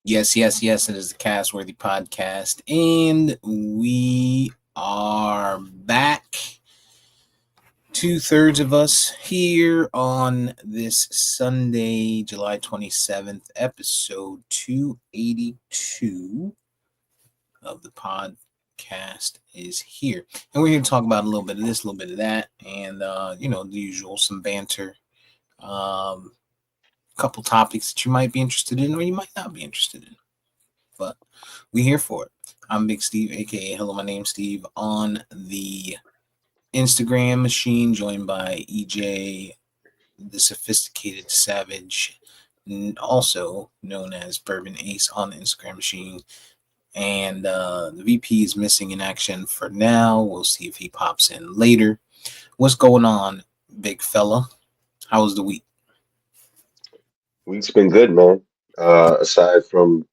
Yes, yes, yes. It is the Castworthy podcast, and we are back. 2/3 of us here on this Sunday, July 27th, episode 282 of the podcast is here, and we're here to talk about a little bit of this, a little bit of that, and the usual, some banter. Um, Couple topics that you might be interested in, or you might not be interested in, but we here for it. I'm Big Steve, aka Hello, my name's Steve, on the Instagram machine, joined by EJ, the Sophisticated Savage, also known as Bourbon Ace, on the Instagram machine. And the VP is missing in action for now. We'll see if he pops in later. What's going on, big fella? How was the week? Week's been good, man. Aside from,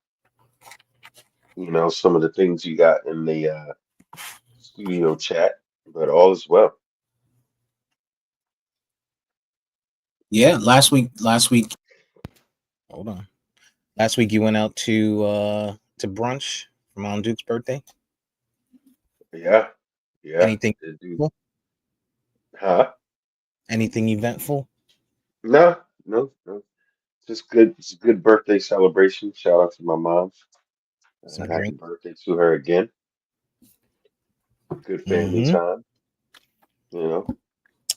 some of the things you got in the studio chat, but all is well. Yeah, last week. Hold on. Last week you went out to brunch for Mom Duke's birthday. Yeah, yeah. Anything Dude. eventful? Huh? Anything eventful? No, no, no. Just good. It's a good birthday celebration. Shout out to my mom. Some Happy drink. birthday to her again. Good family Mm-hmm. time. You know.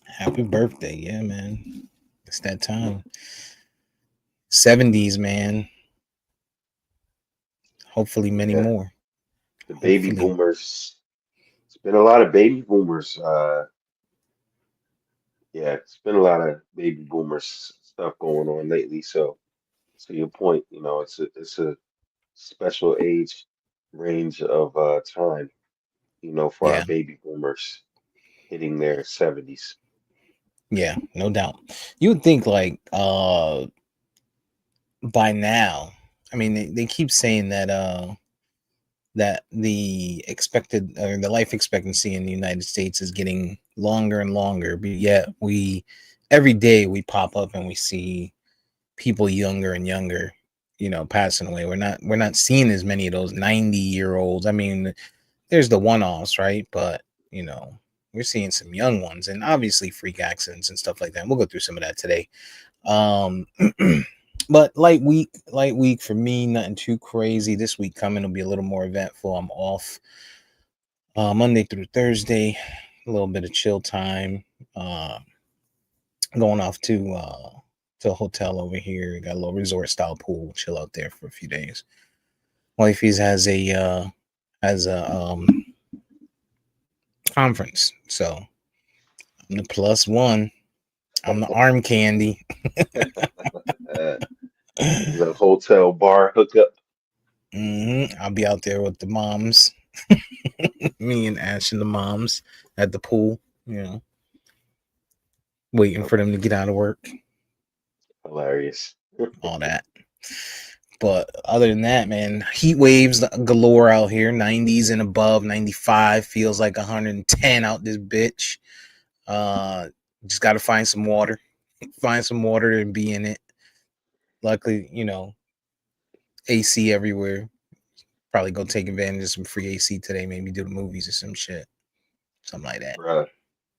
Happy birthday, yeah, man. It's that time. 70s, man. Hopefully many Yeah. more. The baby Hopefully. boomers. It's been a lot of baby boomers. Yeah, it's been a lot of baby boomers stuff going on lately. So to your point, it's a special age range of time, for our Yeah, baby boomers hitting their 70s. yeah, no doubt. You would think like by now, I mean they keep saying that the expected or the life expectancy in the United States is getting longer and longer, but yet we every day we pop up and we see people younger and younger, passing away. We're not seeing as many of those 90-year-olds. I mean, there's the one-offs, right? But you know, we're seeing some young ones, and obviously freak accidents and stuff like that. We'll go through some of that today. Um, but light week for me. Nothing too crazy. This week coming will be a little more eventful. I'm off Monday through Thursday. A little bit of chill time. Uh, Going off to a hotel over here. Got a little resort style pool. Chill out there for a few days. Wifey's has a conference, so I'm the plus one. I'm the arm candy. Uh, the hotel bar hookup. I'll be out there with the moms, me and Ash and the moms at the pool. You know, waiting for them to get out of work. Hilarious. All that. But other than that, man, heat waves galore out here. 90s and above. 95 feels like 110 out this bitch. Uh, just got to find some water. Find some water and be in it. Luckily, AC everywhere. Probably go take advantage of some free AC today. Maybe do the movies or some shit. Something like that. Bruh,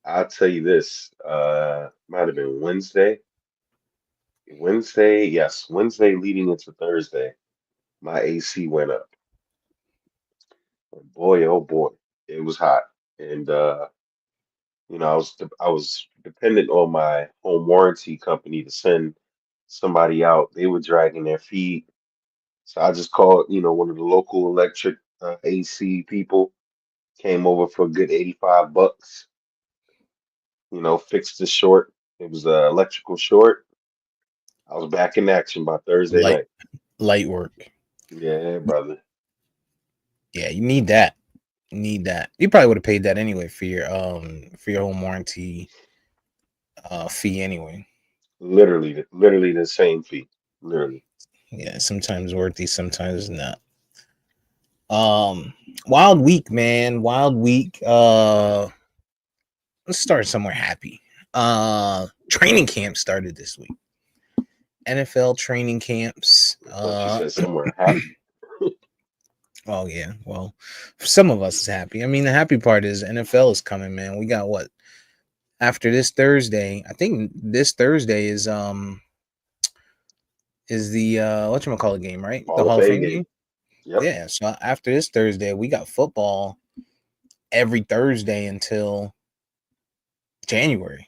I'll tell you this. Might have been Wednesday. Wednesday, yes, Wednesday leading into Thursday, my AC went up. Boy, oh boy, it was hot. And I was dependent on my home warranty company to send somebody out. They were dragging their feet. So I just called, one of the local electric AC people, came over for a good 85 bucks, fixed the short. It was a electrical short. I was back in action by Thursday Light night. light work. Yeah, brother. Yeah, you need that. You need that. You probably would have paid that anyway for your home warranty fee anyway. Literally the same fee. Literally. Yeah, sometimes worthy, sometimes not. Um, Wild week, man. Wild week. Let's start somewhere happy. Training camp started this week, NFL training camps. I thought you said somewhere happy. Oh yeah, well, for some of us is happy. I mean, the happy part is NFL is coming, man. We got what after this Thursday? I think this Thursday is the whatchamacallit game, right? The Hall of Hall of Fame Fame game. game. Yep. Yeah. So after this Thursday, we got football every Thursday until January.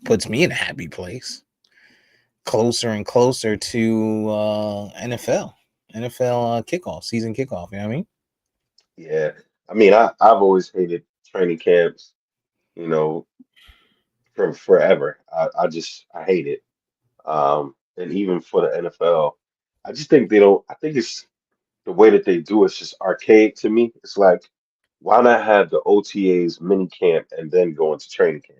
Puts me in a happy place. Closer and closer to NFL kickoff, season kickoff. You know what I mean? Yeah. I mean, I've always hated training camps, you know, from forever. I hate it. And even for the NFL, I just think they don't. I think it's the way that they do it's just archaic to me. It's like, why not have the OTAs mini camp and then go into training camp?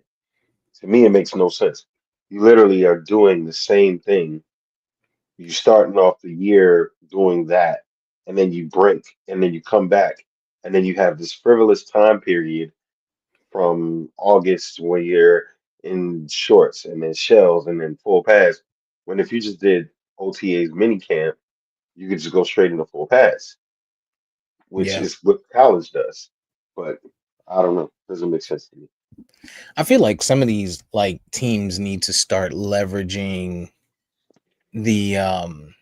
To me, it makes no sense. You literally are doing the same thing. You starting off the year doing that, and then you break, and then you come back, and then you have this frivolous time period from August where you're in shorts and then shells and then full pads. When if you just did OTA's mini camp, you could just go straight into full pads, which Yeah. is what college does. But I don't know, doesn't make sense to me. I feel like some of these like teams need to start leveraging the um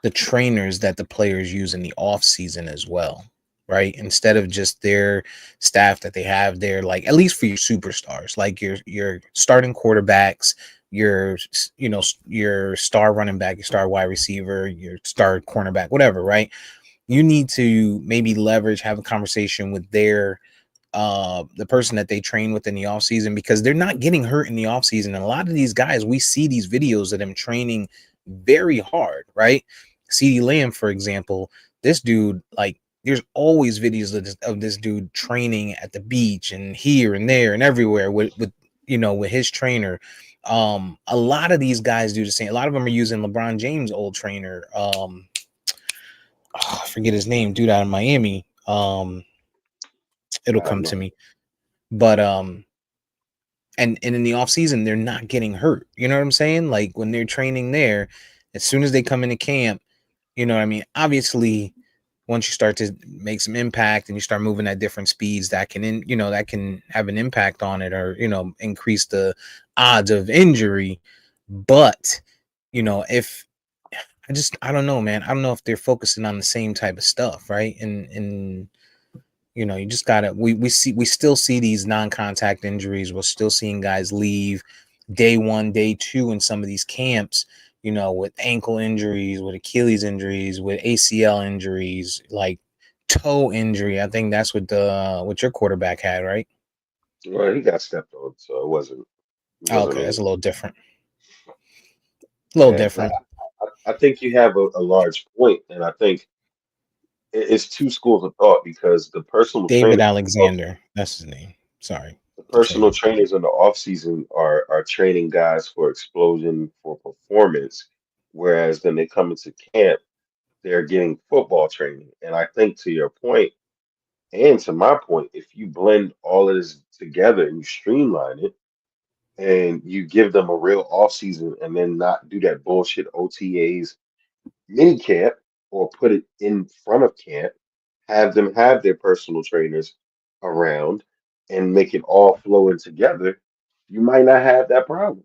the trainers that the players use in the off season as well, right? Instead of just their staff that they have there, like at least for your superstars, like your starting quarterbacks, your your star running back, your star wide receiver, your star cornerback, whatever, right? You need to maybe leverage, have a conversation with the person that they train with in the off season, because they're not getting hurt in the off season. And a lot of these guys, we see these videos of them training very hard, right? CD Lamb, for example, this dude, like, there's always videos of this dude training at the beach and here and there and everywhere with with his trainer. A lot of these guys do the same. A lot of them are using LeBron James' old trainer. I forget his name, dude out of Miami. It'll I have come no to idea. me. But and in the off season they're not getting hurt. You know what I'm saying? Like when they're training there, as soon as they come into camp, you know what I mean? Obviously, once you start to make some impact and you start moving at different speeds, that can that can have an impact on it, or increase the odds of injury. But if I don't know, man. I don't know if they're focusing on the same type of stuff, right? And you just gotta we still see these non-contact injuries. We're still seeing guys leave day one, day two in some of these camps, with ankle injuries, with Achilles injuries, with ACL injuries, like toe injury. I think that's what your quarterback had, right? Well, he got stepped on, so it Oh, wasn't okay, that's really. a little different. A little Yeah, but different. I think you have a large point, and I think it's two schools of thought because David Alexander, that's his name. Sorry, the the personal trainer. trainers in the off season are training guys for explosion for performance, whereas then they come into camp, they're getting football training. And I think to your point, and to my point, if you blend all of this together and you streamline it and you give them a real off season and then not do that bullshit OTAs mini camp or put it in front of camp, have them have their personal trainers around and make it all flow in together, you might not have that problem.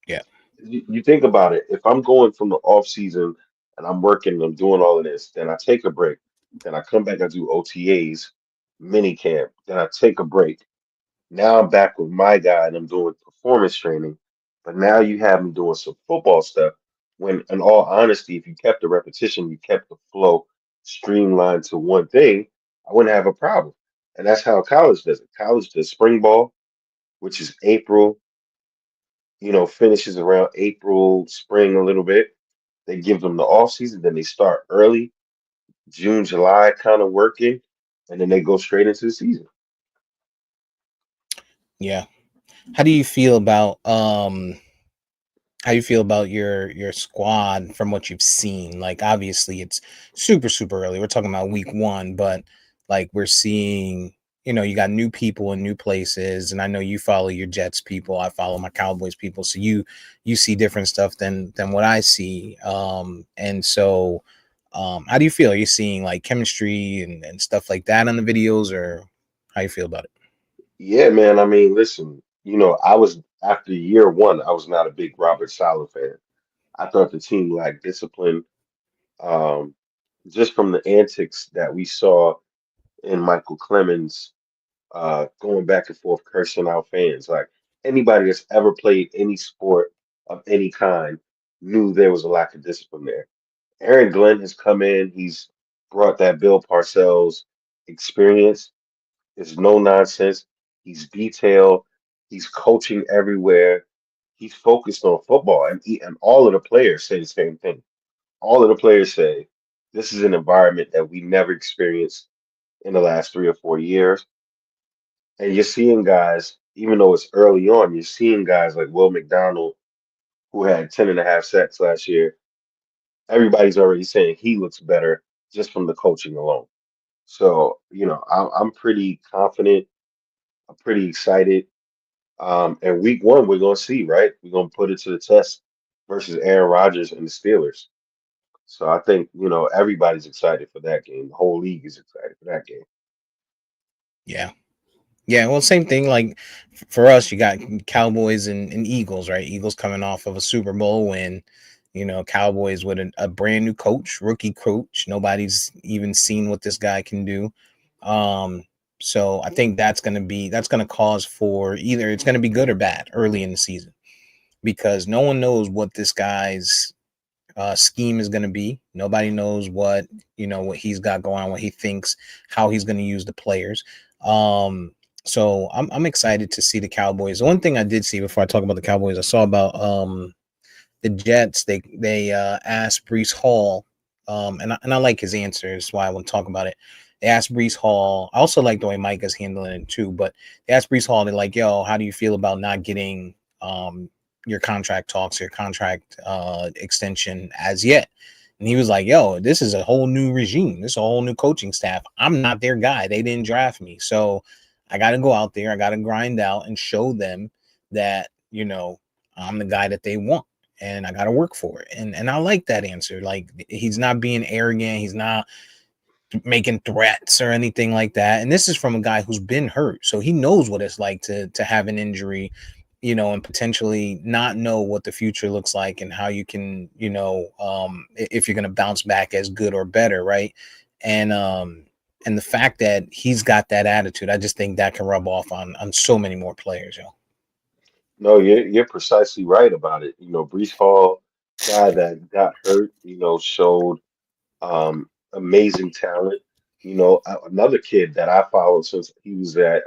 Yeah, You think about it, if I'm going from the off season and I'm working and I'm doing all of this, then I take a break, then I come back, I do OTAs, mini camp, then I take a break. Now I'm back with my guy and I'm doing performance training. But now you have me doing some football stuff. When, in all honesty, if you kept the repetition, you kept the flow streamlined to one thing, I wouldn't have a problem. And that's how college does it. College does spring ball, which is April, finishes around April, spring a little bit. They give them the off season, then they start early, June, July kind of working, and then they go straight into the season. yeah. How do you feel about your squad from what you've seen? Like obviously it's super super early. We're talking about week 1, but like we're seeing you got new people in new places, and I know you follow your Jets people, I follow my Cowboys people, so you see different stuff than what I see. And so how do you feel? Are you seeing like chemistry and stuff like that on the videos, or how you feel about it? Yeah, man. I mean, listen, I was after year one, I was not a big Robert Saleh fan. I thought the team lacked discipline, um, just from the antics that we saw in Michael Clemens, going back and forth, cursing out fans. Like anybody that's ever played any sport of any kind knew there was a lack of discipline there. Aaron Glenn has come in, he's brought that Bill Parcells experience. It's no nonsense. He's detailed. He's coaching everywhere. He's focused on football, and all of the players say the same thing. All of the players say this is an environment that we never experienced in the last 3 or 4 years. And you're seeing guys, even though it's early on, you're seeing guys like Will McDonald, who had 10 and a half sacks last year. Everybody's already saying he looks better just from the coaching alone. So, I'm pretty confident. I'm pretty excited. And week one, we're going to see, right? We're going to put it to the test versus Aaron Rodgers and the Steelers. So I think, everybody's excited for that game. The whole league is excited for that game. Yeah. Yeah, well, same thing. Like for us, you got Cowboys and Eagles, right? Eagles coming off of a Super Bowl win. Cowboys with a brand new coach, rookie coach. Nobody's even seen what this guy can do. Um, so I think that's gonna cause for either it's gonna be good or bad early in the season because no one knows what this guy's scheme is going to be. Nobody knows what he's got going on, what he thinks, how he's going to use the players. Um, so I'm excited to see the Cowboys. The one thing I did see before I talk about the Cowboys, I saw about the Jets. They asked Brees Hall, and I like his answer. That's why I want to talk about it. They asked Brees Hall. I also like the way Micah's handling it too. But they asked Brees Hall. They're like, "Yo, how do you feel about not getting your contract talks, your contract extension as yet?" And he was like, "Yo, this is a whole new regime. This is a whole new coaching staff. I'm not their guy. They didn't draft me, so I got to go out there. I got to grind out and show them that I'm the guy that they want." And I got to work for it. And I like that answer. Like he's not being arrogant. He's not making threats or anything like that. And this is from a guy who's been hurt, so he knows what it's like to have an injury, and potentially not know what the future looks like and how you can, if you're going to bounce back as good or better, right? And and the fact that he's got that attitude, I just think that can rub off on so many more players, yo. No, you're precisely right about it. Brees Hall, guy that got hurt, showed amazing talent. Another kid that I followed since he was at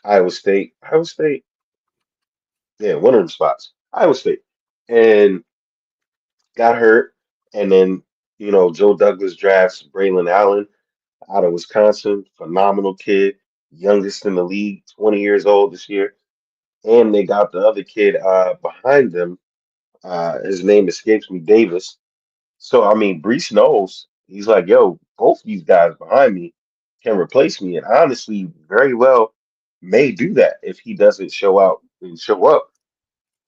Iowa State. Iowa State, yeah, one of them spots. Iowa State. And got hurt. And then, Joe Douglas drafts Braylon Allen out of Wisconsin. Phenomenal kid, youngest in the league, 20 years old this year. And they got the other kid behind them. His name escapes me, Davis. So, I mean, Brees knows. He's like, yo, both these guys behind me can replace me. And honestly, very well may do that if he doesn't show out and show up.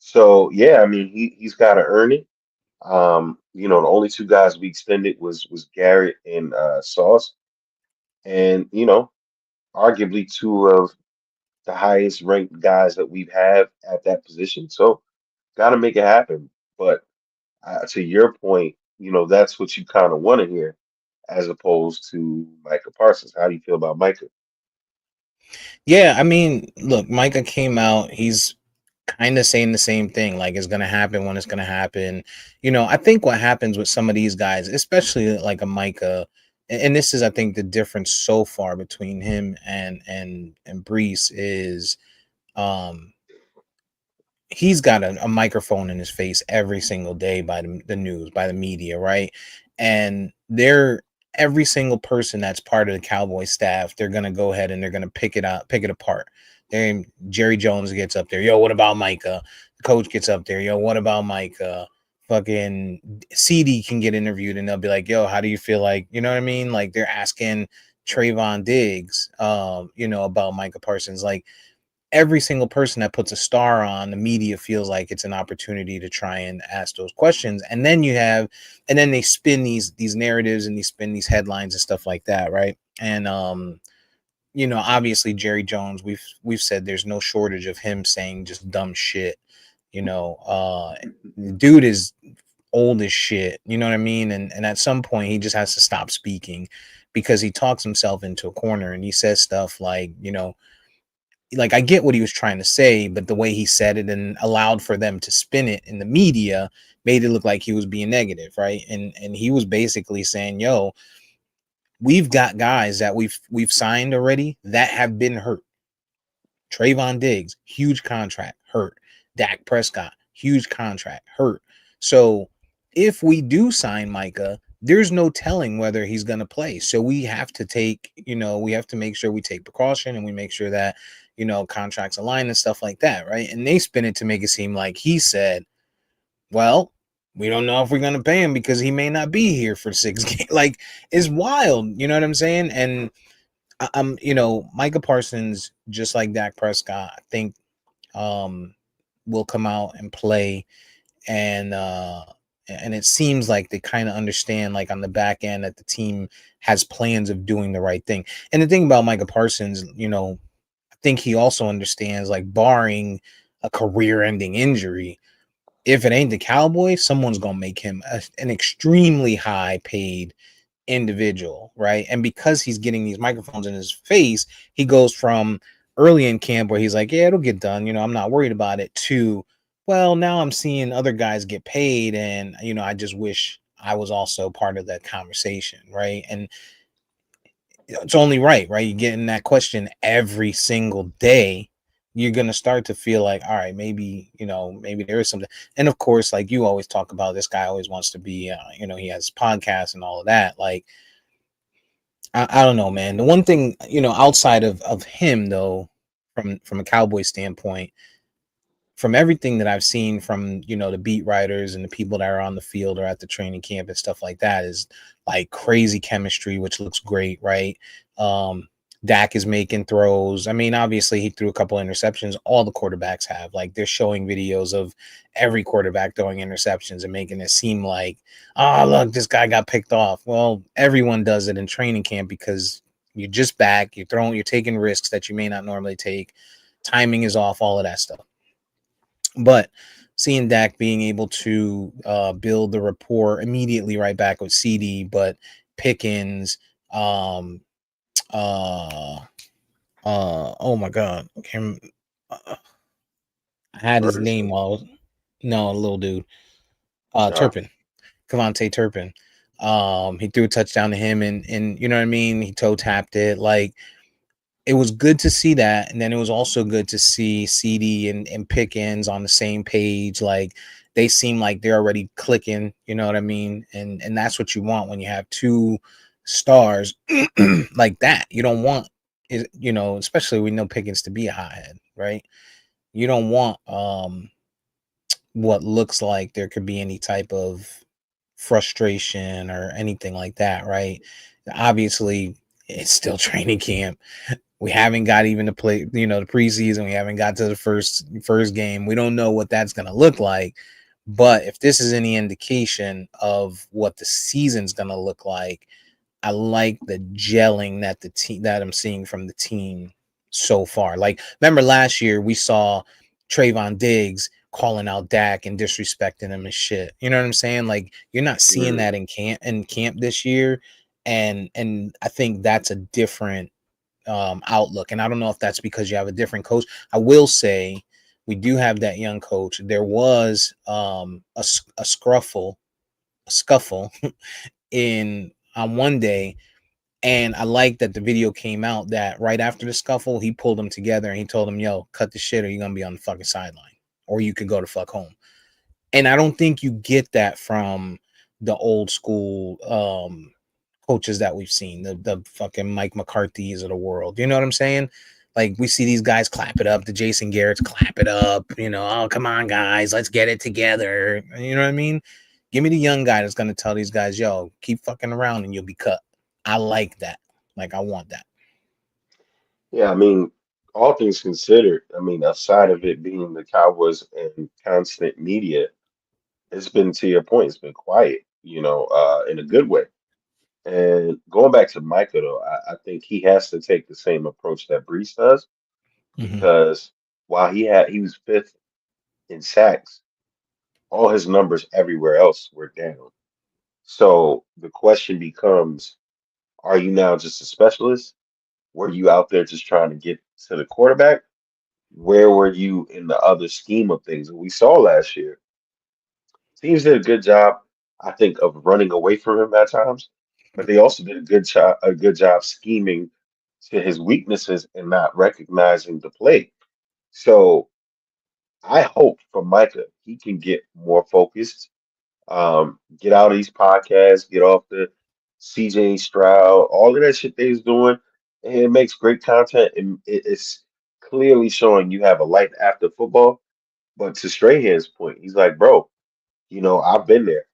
So, yeah, I mean, he's got to earn it. The only two guys we extended was Garrett and Sauce, and arguably two of the highest ranked guys that we've had at that position. So, got to make it happen. But to your point, that's what you kind of want to hear, as opposed to Micah Parsons. How do you feel about Micah? Yeah, I mean, look, Micah came out. He's kind of saying the same thing, like it's gonna happen when it's gonna happen. I think what happens with some of these guys, especially like a Micah, and this is, I think, the difference so far between him and Brees is, um, he's got a microphone in his face every single day by the news, by the media, right? And they're every single person that's part of the Cowboy staff, they're gonna go ahead and they're gonna pick it apart. Then Jerry Jones gets up there, yo, what about Micah? The coach gets up there, yo, what about Micah? Fucking CD can get interviewed and they'll be like, yo, how do you feel like, you know what I mean? Like they're asking Trayvon Diggs, about Micah Parsons. Like every single person that puts a star on, the media feels like it's an opportunity to try and ask those questions. And then they spin these narratives and they spin these headlines and stuff like that, right? And obviously Jerry Jones, we've said there's no shortage of him saying just dumb shit. The dude is old as shit. You know what I mean? And at some point he just has to stop speaking because he talks himself into a corner and he says stuff like I get what he was trying to say, but the way he said it and allowed for them to spin it in the media made it look like he was being negative, right? And he was basically saying, "Yo, we've got guys that we've signed already that have been hurt. Trayvon Diggs, huge contract, hurt. Dak Prescott, huge contract, hurt. So if we do sign Micah, there's no telling whether he's going to play. So we have to we have to make sure we take precaution and we make sure that, contracts align and stuff like that, right? And they spin it to make it seem like he said, well, we don't know if we're going to pay him because he may not be here for 6 games. Like, it's wild. You know what I'm saying? And Micah Parsons, just like Dak Prescott, I think will come out and play, and it seems like they kind of understand, like on the back end, that the team has plans of doing the right thing. And the thing about Micah Parsons, I think he also understands, like, barring a career-ending injury, if it ain't the Cowboys, someone's gonna make him an extremely high-paid individual, right? And because he's getting these microphones in his face, he goes from early in camp where he's like, yeah, it'll get done, I'm not worried about it, to, well, now I'm seeing other guys get paid, and I just wish I was also part of that conversation, right? And it's only right? You're getting that question every single day. You're gonna start to feel like, all right, maybe maybe there is something. And of course, like you always talk about, this guy always wants to be, he has podcasts and all of that. Like, I don't know, man. The one thing, outside of him though, from a Cowboy standpoint, from everything that I've seen from, the beat writers and the people that are on the field or at the training camp and stuff like that, is like crazy chemistry, which looks great, right? Dak is making throws. I mean, obviously he threw a couple interceptions. All the quarterbacks have. Like, they're showing videos of every quarterback throwing interceptions and making it seem like, oh, look, this guy got picked off. Well, everyone does it in training camp because you're just back, you're taking risks that you may not normally take. Timing is off, all of that stuff. But seeing Dak being able to build the rapport immediately right back with CD, but Pickens, um, uh, oh my God, I had his name Ferguson. while I was, no, little dude, Nah. Turpin, Cavante Turpin. He threw a touchdown to him, and you know what I mean. He toe tapped it. Like, it was good to see that. And then it was also good to see CD and Pickens on the same page. Like, they seem like they're already clicking, you know what I mean? And that's what you want when you have two stars like that. You don't want it, especially we know Pickens to be a hothead, right? You don't want what looks like there could be any type of frustration or anything like that, right? Obviously, it's still training camp. We haven't got even to play, the preseason. We haven't got to the first game. We don't know what that's going to look like. But if this is any indication of what the season's going to look like, I like the gelling that the team that I'm seeing from the team so far. Like, remember last year we saw Trayvon Diggs calling out Dak and disrespecting him and shit. You know what I'm saying? Like, you're not seeing Mm. that in camp this year, and I think that's a different outlook. And I don't know if that's because you have a different coach. I will say we do have that young coach. There was a scuffle in on one day, and I like that the video came out that right after the scuffle, he pulled them together and he told them, "Yo, cut the shit, or you're gonna be on the fucking sideline, or you could go to fuck home." And I don't think you get that from the old school coaches that we've seen, the fucking Mike McCarthy's of the world. You know what I'm saying? Like, we see these guys clap it up, the Jason Garrett's clap it up, oh, come on, guys, let's get it together. You know what I mean? Give me the young guy that's gonna tell these guys, yo, keep fucking around and you'll be cut. I like that. Like I want that. Yeah, I mean, all things considered, I mean, aside of it being the Cowboys and constant media, it's been to your point, it's been quiet, in a good way. And going back to Micah, though, I think he has to take the same approach that Brees does Hmm. because while he was fifth in sacks, all his numbers everywhere else were down. So the question becomes, are you now just a specialist? Were you out there just trying to get to the quarterback? Where were you in the other scheme of things? We saw last year. Teams did a good job, I think, of running away from him at times, but they also did a good job scheming to his weaknesses and not recognizing the play. So I hope for Micah he can get more focused, get out of these podcasts, get off the CJ Stroud, all of that shit they was doing, and it makes great content and it's clearly showing you have a life after football. But to Strahan's point, he's like, bro, I've been there.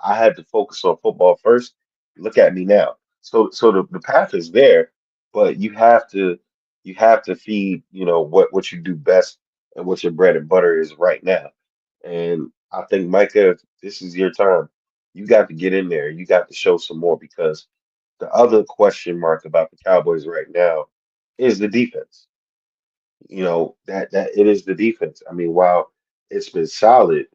I had to focus on football first. Look at me now. So the path is there, but you have to feed, what you do best and what your bread and butter is right now. And I think Micah, this is your time. You got to get in there. You got to show some more because the other question mark about the Cowboys right now is the defense. That it is the defense. I mean, while it's been solid,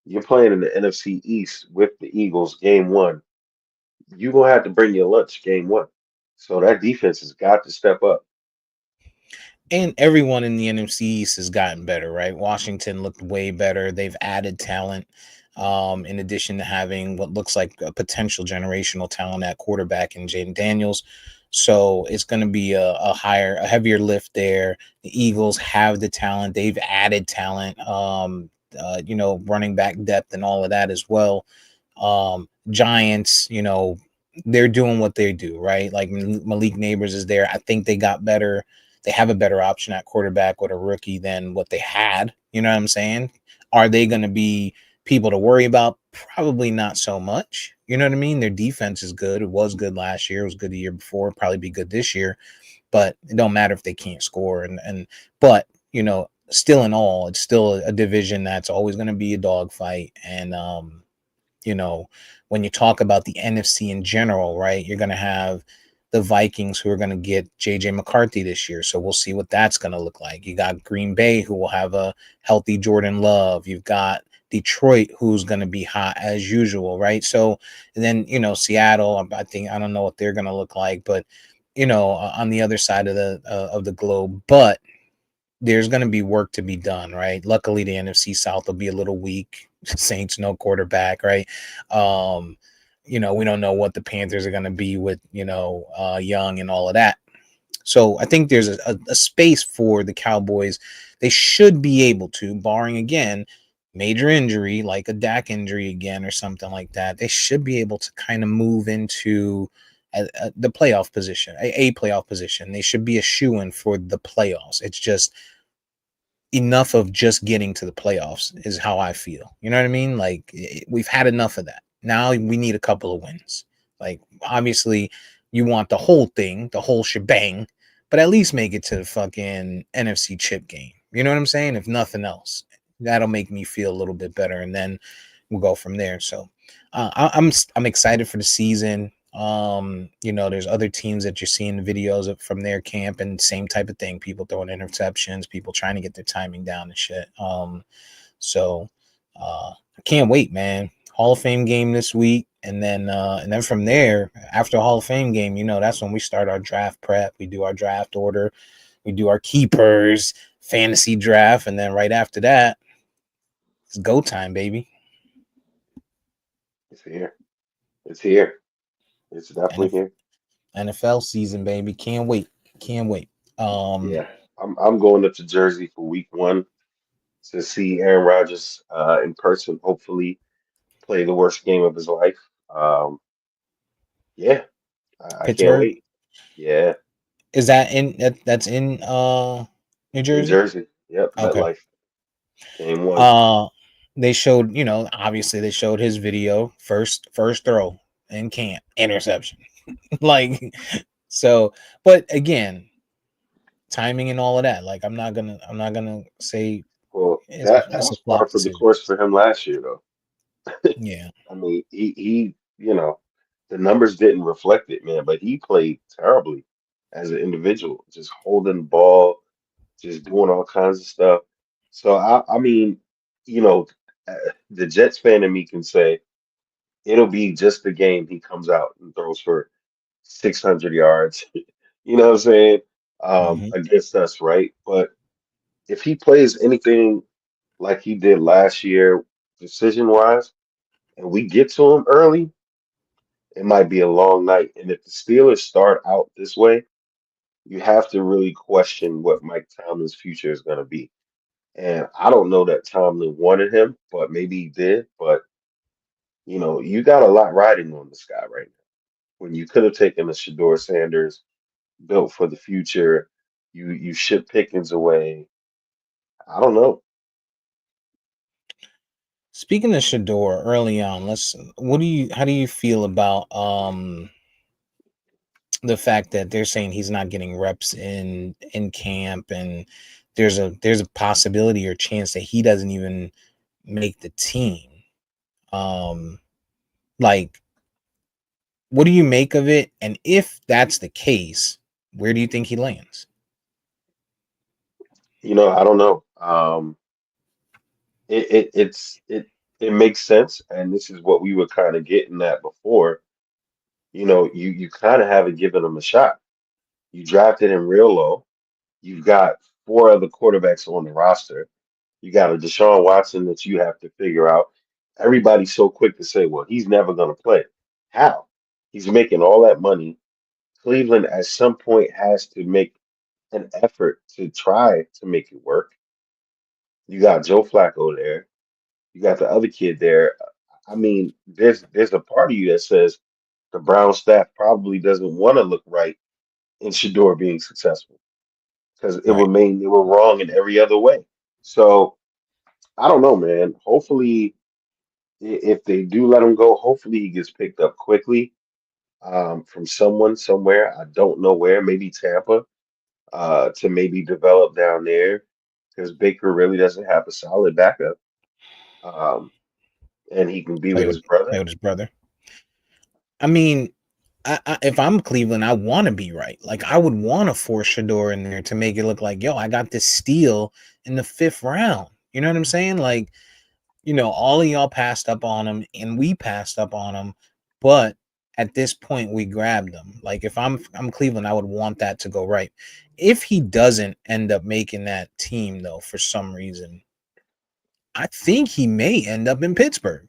you're playing in the NFC East with the Eagles game one. You're gonna have to bring your lunch game one. So that defense has got to step up. And everyone in the NFC East has gotten better, right? Washington looked way better. They've added talent, in addition to having what looks like a potential generational talent at quarterback in Jaden Daniels. So it's going to be a heavier lift there. The Eagles have the talent. They've added talent, running back depth and all of that as well. Giants, they're doing what they do, right? Like Malik Neighbors is there. I think they got better. They have a better option at quarterback with a rookie than what they had. You know what I'm saying? Are they going to be people to worry about? Probably not so much. You know what I mean? Their defense is good. It was good last year. It was good the year before. Probably be good this year. But it don't matter if they can't score. But still in all, it's still a division that's always going to be a dogfight. And you know, when you talk about the NFC in general, right, you're going to have the Vikings who are going to get JJ McCarthy this year. So we'll see what that's going to look like. You got Green Bay who will have a healthy Jordan Love. You've got Detroit who's going to be hot as usual, right? So and then, Seattle, I think I don't know what they're going to look like, but on the other side of the globe, but there's going to be work to be done, right? Luckily, the NFC South will be a little weak. Saints, no quarterback, right? Um, we don't know what the Panthers are going to be with, Young and all of that. So I think there's a space for the Cowboys. They should be able to, barring again, major injury, like a Dak injury again or something like that. They should be able to kind of move into the playoff position, a playoff position. They should be a shoe in for the playoffs. It's just enough of just getting to the playoffs is how I feel. You know what I mean? Like we've had enough of that. Now we need a couple of wins. Like obviously you want the whole thing, the whole shebang, but at least make it to the fucking NFC chip game. You know what I'm saying? If nothing else, that'll make me feel a little bit better, and then we'll go from there. So I'm excited for the season. There's other teams that you're seeing videos of from their camp and same type of thing. People throwing interceptions, people trying to get their timing down and shit. So I can't wait, man. Hall of Fame game this week, and then from there, after Hall of Fame game, that's when we start our draft prep. We do our draft order, we do our keepers, fantasy draft, and then right after that, it's go time, baby. It's here. It's here. It's definitely here. NFL season, baby. Can't wait. Can't wait. Um, Yeah. I'm going up to Jersey for week one to see Aaron Rodgers in person, hopefully play the worst game of his life. Um, yeah, I can't Pittsburgh. wait. Yeah, Is that that's in New in Jersey? Jersey. Yep, Okay. MetLife. Game one. Uh they showed, obviously they showed his video, first throw in camp, interception. Like So, but again, timing and all of that. Like I'm not gonna say Well, it's that it's a was par flop for the decision. course for him last year, though. Yeah. I mean, the numbers didn't reflect it, man, but he played terribly as an individual, just holding the ball, just doing all kinds of stuff. So I mean, you know, the Jets fan in me can say it'll be just the game he comes out and throws for 600 yards. You know what I'm saying? Hmm. Against us, right? But if he plays anything like he did last year, decision wise, and we get to him early, it might be a long night. And if the Steelers start out this way, you have to really question what Mike Tomlin's future is going to be. And I don't know that Tomlin wanted him, but maybe he did. But you got a lot riding on this guy right now. When you could have taken a Shador Sanders, built for the future, you ship Pickens away. I don't know. Speaking of Shador, early on, how do you feel about the fact that they're saying he's not getting reps in camp, and there's a possibility or chance that he doesn't even make the team. Um, like, what do you make of it? And if that's the case, where do you think he lands? I don't know. It makes sense, and this is what we were kind of getting at before. You kind of haven't given him a shot. You drafted him real low. You've got four other quarterbacks on the roster. You got a Deshaun Watson that you have to figure out. Everybody's so quick to say, well, he's never going to play. How? He's making all that money. Cleveland at some point has to make an effort to try to make it work. You got Joe Flacco there. You got the other kid there. I mean, there's a part of you that says the Brown staff probably doesn't want to look right in Shador being successful because it Right. would mean they were wrong in every other way. So I don't know, man. Hopefully, if they do let him go, hopefully he gets picked up quickly from someone somewhere. I don't know where, maybe Tampa, to maybe develop down there because Baker really doesn't have a solid backup, um, and he can be Play with with his brother. play with his brother. I mean, if I'm Cleveland, I want to be right. Like, I would want to force Shador in there to make it look like, yo, I got this steal in the fifth round. You know what I'm saying? Like, all of y'all passed up on him, and we passed up on him, but at this point, we grabbed him. Like, if I'm Cleveland, I would want that to go right. If he doesn't end up making that team, though, for some reason, I think he may end up in Pittsburgh.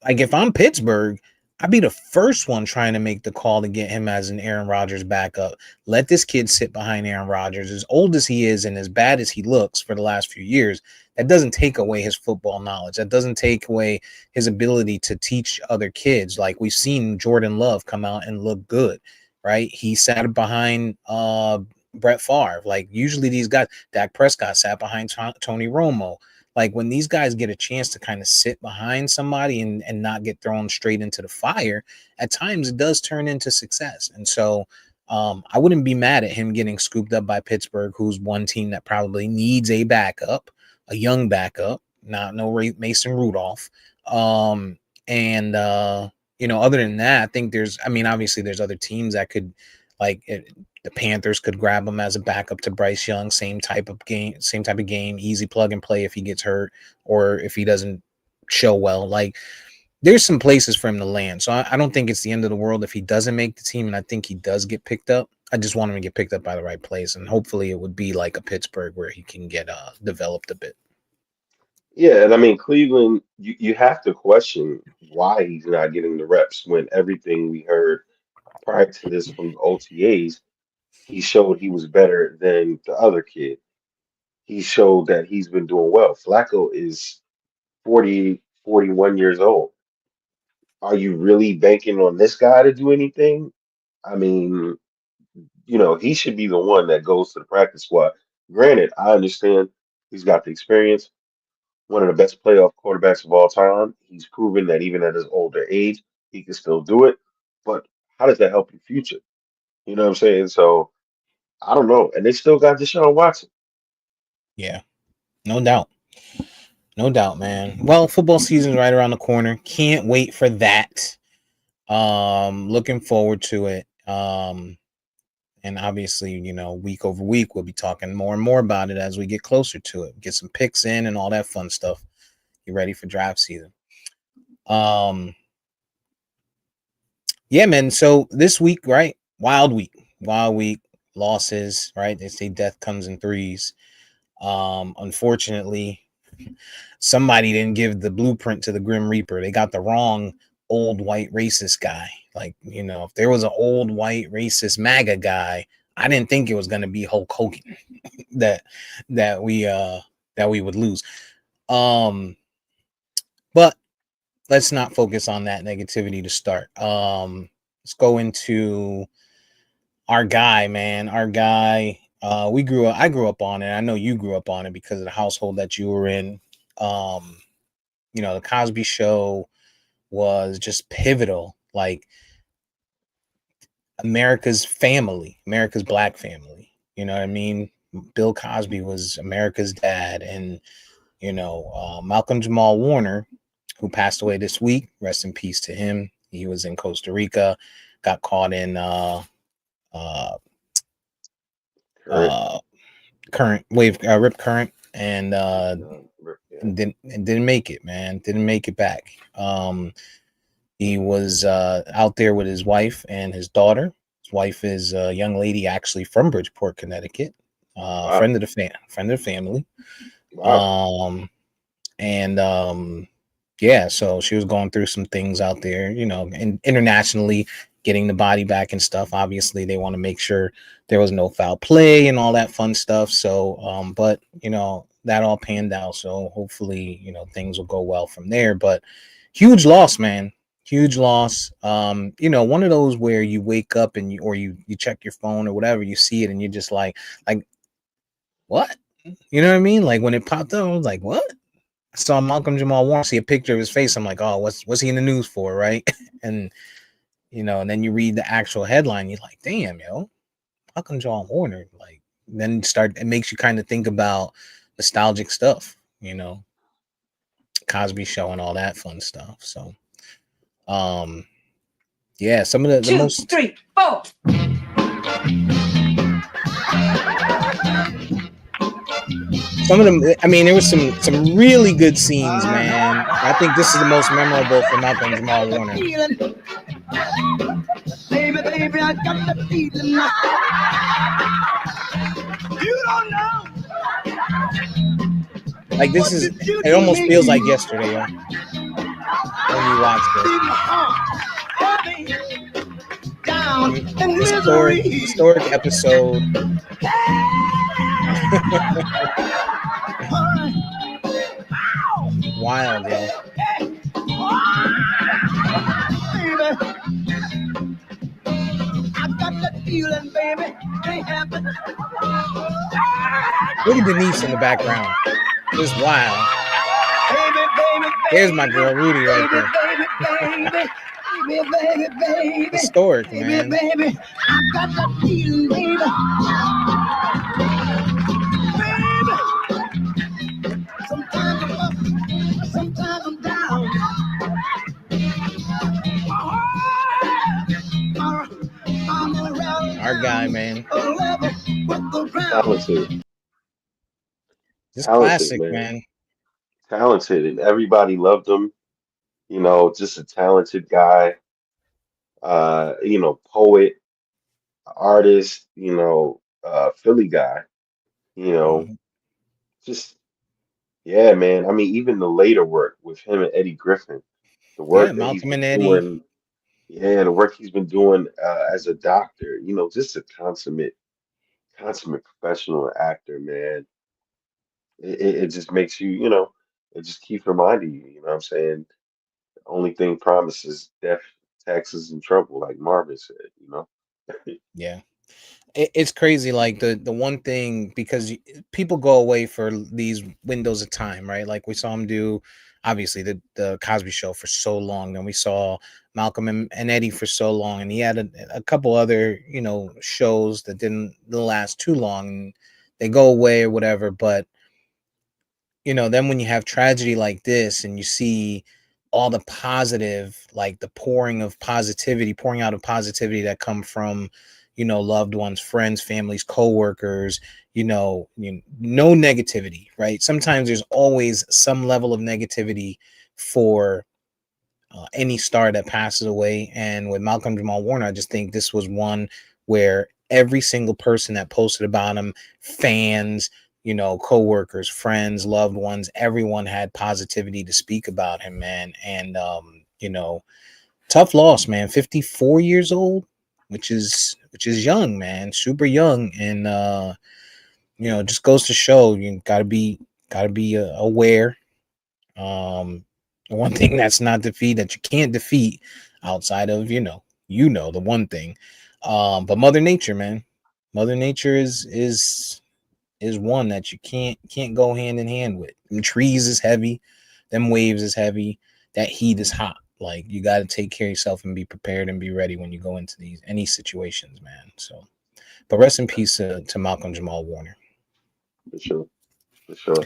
Like, if I'm Pittsburgh, I'd be the first one trying to make the call to get him as an Aaron Rodgers backup. Let this kid sit behind Aaron Rodgers. As old as he is and as bad as he looks for the last few years, that doesn't take away his football knowledge. That doesn't take away his ability to teach other kids. Like, we've seen Jordan Love come out and look good, right? He sat behind Brett Favre. Like, usually these guys, Dak Prescott sat behind Tony Romo. Like, when these guys get a chance to kind of sit behind somebody and not get thrown straight into the fire, at times it does turn into success. And so I wouldn't be mad at him getting scooped up by Pittsburgh, who's one team that probably needs a backup, a young backup, not no Mason Rudolph. Um, and other than that, I think I mean, obviously there's other teams that could, like, the Panthers could grab him as a backup to Bryce Young. Same type of game, easy plug and play if he gets hurt or if he doesn't show well. Like, there's some places for him to land. So I don't think it's the end of the world if he doesn't make the team, and I think he does get picked up. I just want him to get picked up by the right place, and hopefully it would be like a Pittsburgh where he can get developed a bit. Yeah, and I mean Cleveland, you have to question why he's not getting the reps when everything we heard prior to this from the OTAs, he showed he was better than the other kid. He showed that he's been doing well. Flacco is 40, 41 years old. Are you really banking on this guy to do anything? I mean, he should be the one that goes to the practice squad. Granted, I understand he's got the experience, one of the best playoff quarterbacks of all time. He's proven that even at his older age, he can still do it. But how does that help your future? You know what I'm saying? So I don't know. And they still got Deshaun Watson. Yeah, no doubt. No doubt, man. Well, football season's right around the corner. Can't wait for that. Looking forward to it. And obviously, week over week, we'll be talking more and more about it as we get closer to it. Get some picks in and all that fun stuff. Get ready for draft season. Um, yeah, man. So this week, right? Wild week, losses, right? They say death comes in threes. Unfortunately, somebody didn't give the blueprint to the Grim Reaper. They got the wrong old white racist guy. Like, if there was an old white racist MAGA guy, I didn't think it was gonna be Hulk Hogan that that we uh that we would lose. Um, but let's not focus on that negativity to start. Let's go into our guy, man. Our guy. I grew up on it. I know you grew up on it because of the household that you were in. Um, the Cosby Show was just pivotal. Like America's family, America's black family. You know what I mean? Bill Cosby was America's dad, and Malcolm Jamal Warner, who passed away this week. Rest in peace to him. He was in Costa Rica, got caught in uh, Current. uh, current wave, rip current, and Yeah. didn't make it, man. Didn't make it back. He was out there with his wife and his daughter. His wife is a young lady actually from Bridgeport, Connecticut, Wow. friend of the family. Wow. Um, and yeah, so she was going through some things out there, and internationally getting the body back and stuff. Obviously, they want to make sure there was no foul play and all that fun stuff. So, but that all panned out. So hopefully, things will go well from there. But huge loss, man. Huge loss. One of those where you wake up and you check your phone or whatever, you see it and you're just like what? You know what I mean? Like when it popped up, I was like, what? I saw Malcolm Jamal Warner, see a picture of his face. I'm like, oh, what's he in the news for, right? and and then you read the actual headline, you're like, damn, yo, Malcolm Jamal Warner. Like, then it makes you kind of think about nostalgic stuff, Cosby Show and all that fun stuff. So, um, yeah, some of the Two, most three, four. some of them. I mean, there was some really good scenes, man. I think this is the most memorable for Malcolm Jamal Warner. Baby, baby, I got the feeling. You don't know Like this what is, you do it to almost feels me. like yesterday, yo, when you watch this. Leave my heart heavy down Some in historic misery. historic episode. Wild, yo. Baby, I got that feeling, baby. Can't happen. Look at Denise in the background. Just wild. Baby, baby, There's my baby, girl Rudy right baby, there. baby, baby, baby, baby, baby, Historic, baby, man. baby. I got that feeling, baby. Baby, sometimes I'm up, sometimes I'm down. I'm around Our guy, town, man. a level with the ground. Talented. Just Talented, classic, man. man. Talented. And everybody loved him. Just a talented guy. Poet, artist, Philly guy, you know, Mhm. just yeah, man. I mean, even the later work with him and Eddie Griffin, the Yeah, work that he's Malcolm been and Eddie. doing, yeah, the work he's been doing as a doctor, just a consummate professional actor, man. It just makes you, it just keeps reminding you, you know what I'm saying? The only thing promised is death, taxes, and trouble, like Marvin said, you know? Yeah. It's crazy. Like the one thing, because people go away for these windows of time, right? Like we saw him do, obviously the Cosby Show for so long, then we saw Malcolm and Eddie for so long, and he had a couple other shows that didn't last too long. And they go away or whatever, but then when you have tragedy like this and you see all the positive, like the pouring out of positivity that come from, loved ones, friends, families, coworkers, no negativity, right? Sometimes there's always some level of negativity for any star that passes away. And with Malcolm Jamal Warner, I just think this was one where every single person that posted about him, fans, coworkers, friends, loved ones, everyone had positivity to speak about him, man. And tough loss, man. 54 years old, which is young, man, super young. And just goes to show you gotta be aware. um, the one thing that's not defeat that you can't defeat outside of the one thing. But Mother Nature, man, Mother Nature is one that you can't go hand in hand with. Them trees is heavy, them waves is heavy, that heat is hot. Like you got to take care of yourself and be prepared and be ready when you go into these any situations, man. So, but rest in peace to Malcolm Jamal Warner. For sure, for sure.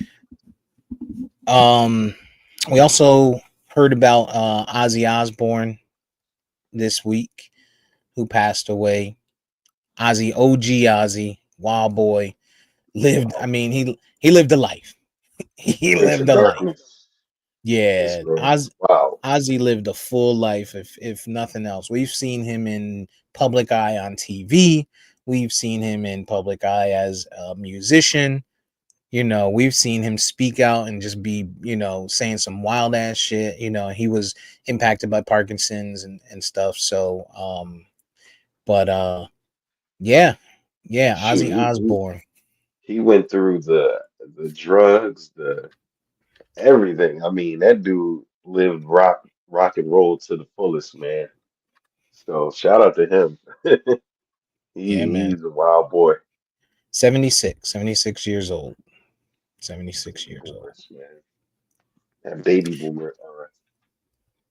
Um, we also heard about Ozzy Osbourne this week, who passed away. Ozzy, OG Ozzy, Wild Boy, lived. I Wow. mean, he lived a life. He Prince lived of a life. Darkness. This Yeah, man. Wow. Ozzy lived a full life. If nothing else, we've seen him in public eye on TV. We've seen him in public eye as a musician. We've seen him speak out and just be, saying some wild ass shit. He was impacted by Parkinson's and stuff. So, but yeah, yeah, Shoot, Ozzy Osbourne. he went through the drugs, the everything. I mean, that dude lived rock and roll to the fullest, man. So shout out to him. Yeah, man. He's a wild boy. 76 years old. 76 Baby years old. boomers, man. That baby boomer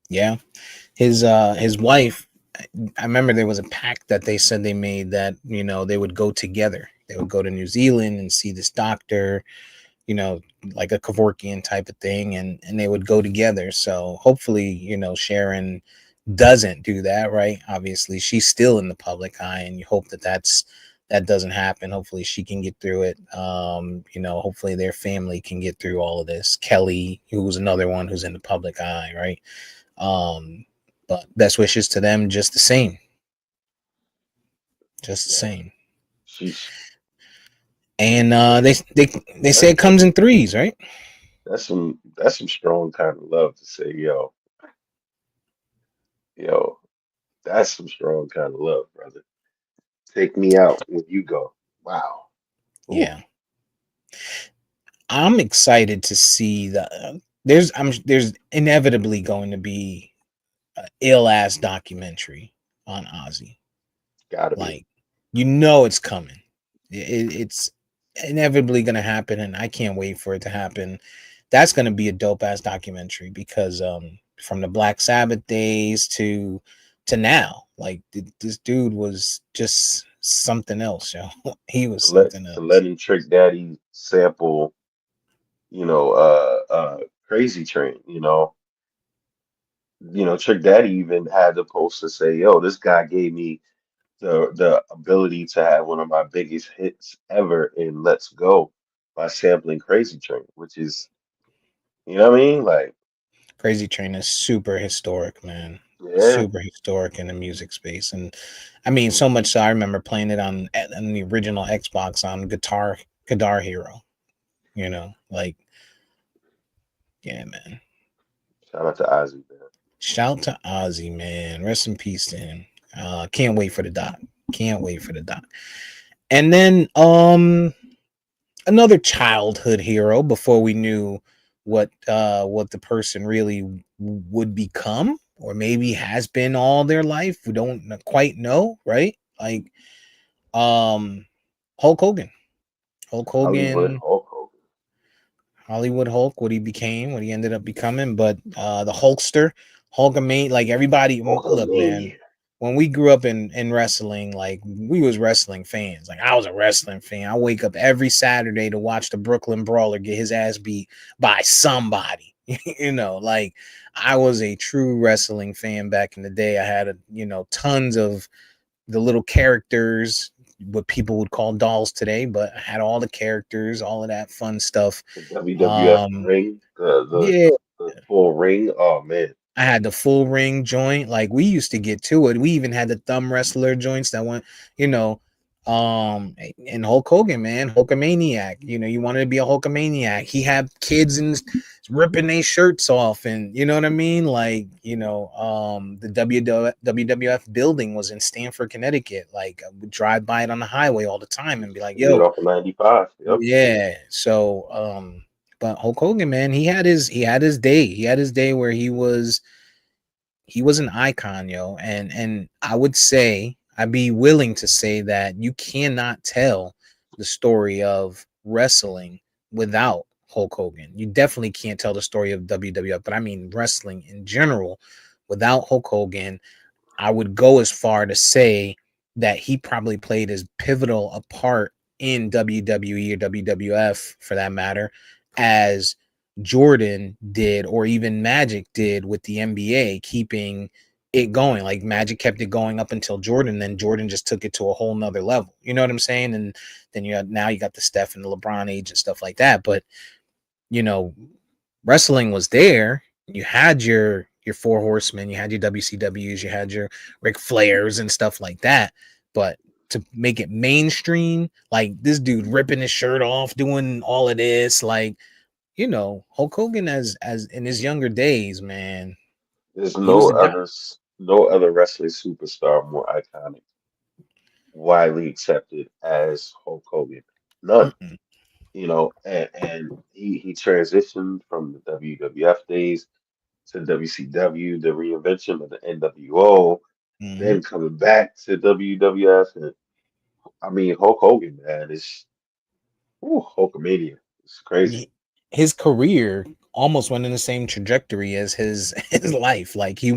Yeah. His wife, I remember there was a pact that they said they made that, they would go together. They would go to New Zealand and see this doctor, you know, like a Kevorkian type of thing, and they would go together. So hopefully, Sharon doesn't do that, right? Obviously, she's still in the public eye, and you hope that doesn't happen. Hopefully, she can get through it. Hopefully their family can get through all of this. Kelly, who was another one who's in the public eye, right? Um, but best wishes to them, just the same, just the man. same. Sheesh. And That, they say that, it comes in threes, right? that's some strong kind of love to say, yo, that's some strong kind of love, brother. Take me out when you go. Wow. Ooh, Yeah. I'm excited to see the there's inevitably going to be an ill ass documentary on Ozzy. gotta be. Like, it's coming. It's inevitably going to happen, and I can't wait for it to happen. That's going to be a dope ass documentary because from the Black Sabbath days to now, like this dude was just something else, yo. He was something To else. letting Trick Daddy sample, Crazy Train, Trick Daddy even had the post to say, yo, this guy gave me the ability to have one of my biggest hits ever in Let's Go by sampling Crazy Train, which is, you know what I mean? Like, Crazy Train is super historic, man. yeah, Super historic in the music space, and I mean so much so I remember playing it on the original Xbox on Guitar Hero. Like, yeah, man. shout out to Ozzy, man. Shout to Ozzy, man. Rest in peace to him. Can't wait for the doc. Can't wait for the doc. And then another childhood hero before we knew what the person really would become, or maybe has been all their life. We don't quite know, right? Like Um, Hulk Hogan. Hulk Hollywood Hogan, Hulk Hogan. Hollywood Hulk, what he became, what he ended up becoming. But the Hulkster, Hulkamania, like everybody. Look, man, Hulkamania. when we grew up in wrestling, like we was wrestling fans. Like I was a wrestling fan. I wake up every Saturday to watch the Brooklyn Brawler get his ass beat by somebody. Like I was a true wrestling fan back in the day. I had tons of the little characters, what people would call dolls today, but I had all the characters, all of that fun stuff. The WWF Um, ring, yeah, the full ring. Oh man, I had the full ring joint. Like we used to get to it. We even had the thumb wrestler joints that went, you know, and Hulk Hogan, man, Hulkamaniac. You wanted to be a Hulkamaniac. He had kids and ripping their shirts off, and you know what I mean. Like the WWF building was in Stamford, Connecticut. Like I would drive by it on the highway all the time and be like, see it "Yo, off of 95. Yep. yeah." So, but Hulk Hogan, man, he had his day. He had his day where he was an icon, yo. And I would say, I'd be willing to say that you cannot tell the story of wrestling without Hulk Hogan. You definitely can't tell the story of WWF, but I mean wrestling in general without Hulk Hogan. I would go as far to say that he probably played as pivotal a part in WWE or WWF for that matter as Jordan did or even Magic did with the NBA, keeping it going. Like Magic kept it going up until Jordan, then Jordan just took it to a whole nother level. You know what I'm saying? And then now you got the Steph and the LeBron age and stuff like that. But you know, wrestling was there. You had your four horsemen, you had your WCWs, you had your Ric Flairs and stuff like that. But to make it mainstream, like this dude ripping his shirt off, doing all of this, like Hulk Hogan as in his younger days, man, There's he was no the guy. no other wrestling superstar more iconic, widely accepted as Hulk Hogan. None. Mm-mm. And he transitioned from the WWF days to WCW, the reinvention of the NWO, Mm-hmm. then coming back to WWF. And I mean, Hulk Hogan, man, is Hulkamania. It's crazy. His career almost went in the same trajectory as his his life. Like he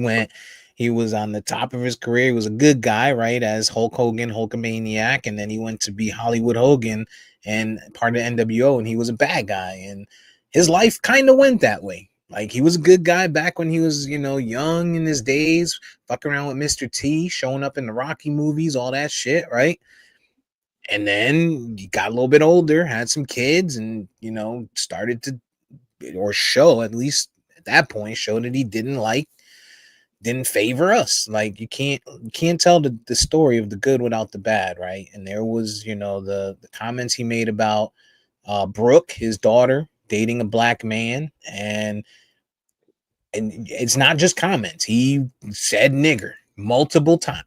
was on the top of his career. He was a good guy, right? As Hulk Hogan, Hulkamaniac, and then he went to be Hollywood Hogan and part of NWO, and he was a bad guy. And his life kind of went that way. Like he was a good guy back when he was, young in his days, fucking around with Mr. T, showing up in the Rocky movies, all that shit, right? And then he got a little bit older, had some kids, and started to or show at least at that point show that he didn't favor us. Like you can't tell the story of the good without the bad, right? And there was the comments he made about Brooke, his daughter, dating a black man, and it's not just comments. He said nigger multiple times.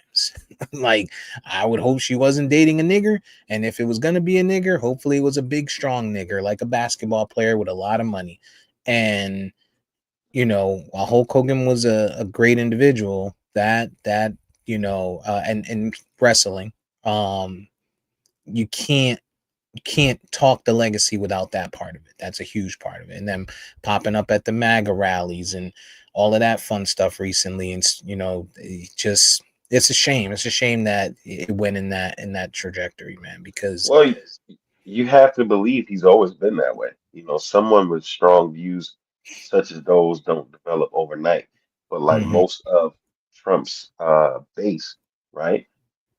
Like, I would hope she wasn't dating a nigger. And if it was going to be a nigger, hopefully it was a big, strong nigger, like a basketball player with a lot of money. And, while Hulk Hogan was a great individual, and wrestling, um, you can't talk the legacy without that part of it. That's a huge part of it. And then popping up at the MAGA rallies and all of that fun stuff recently. And it's a shame. It's a shame that it went in that trajectory, man. Because Well, you have to believe he's always been that way. Someone with strong views such as those don't develop overnight. But like mhm, most of Trump's base, right?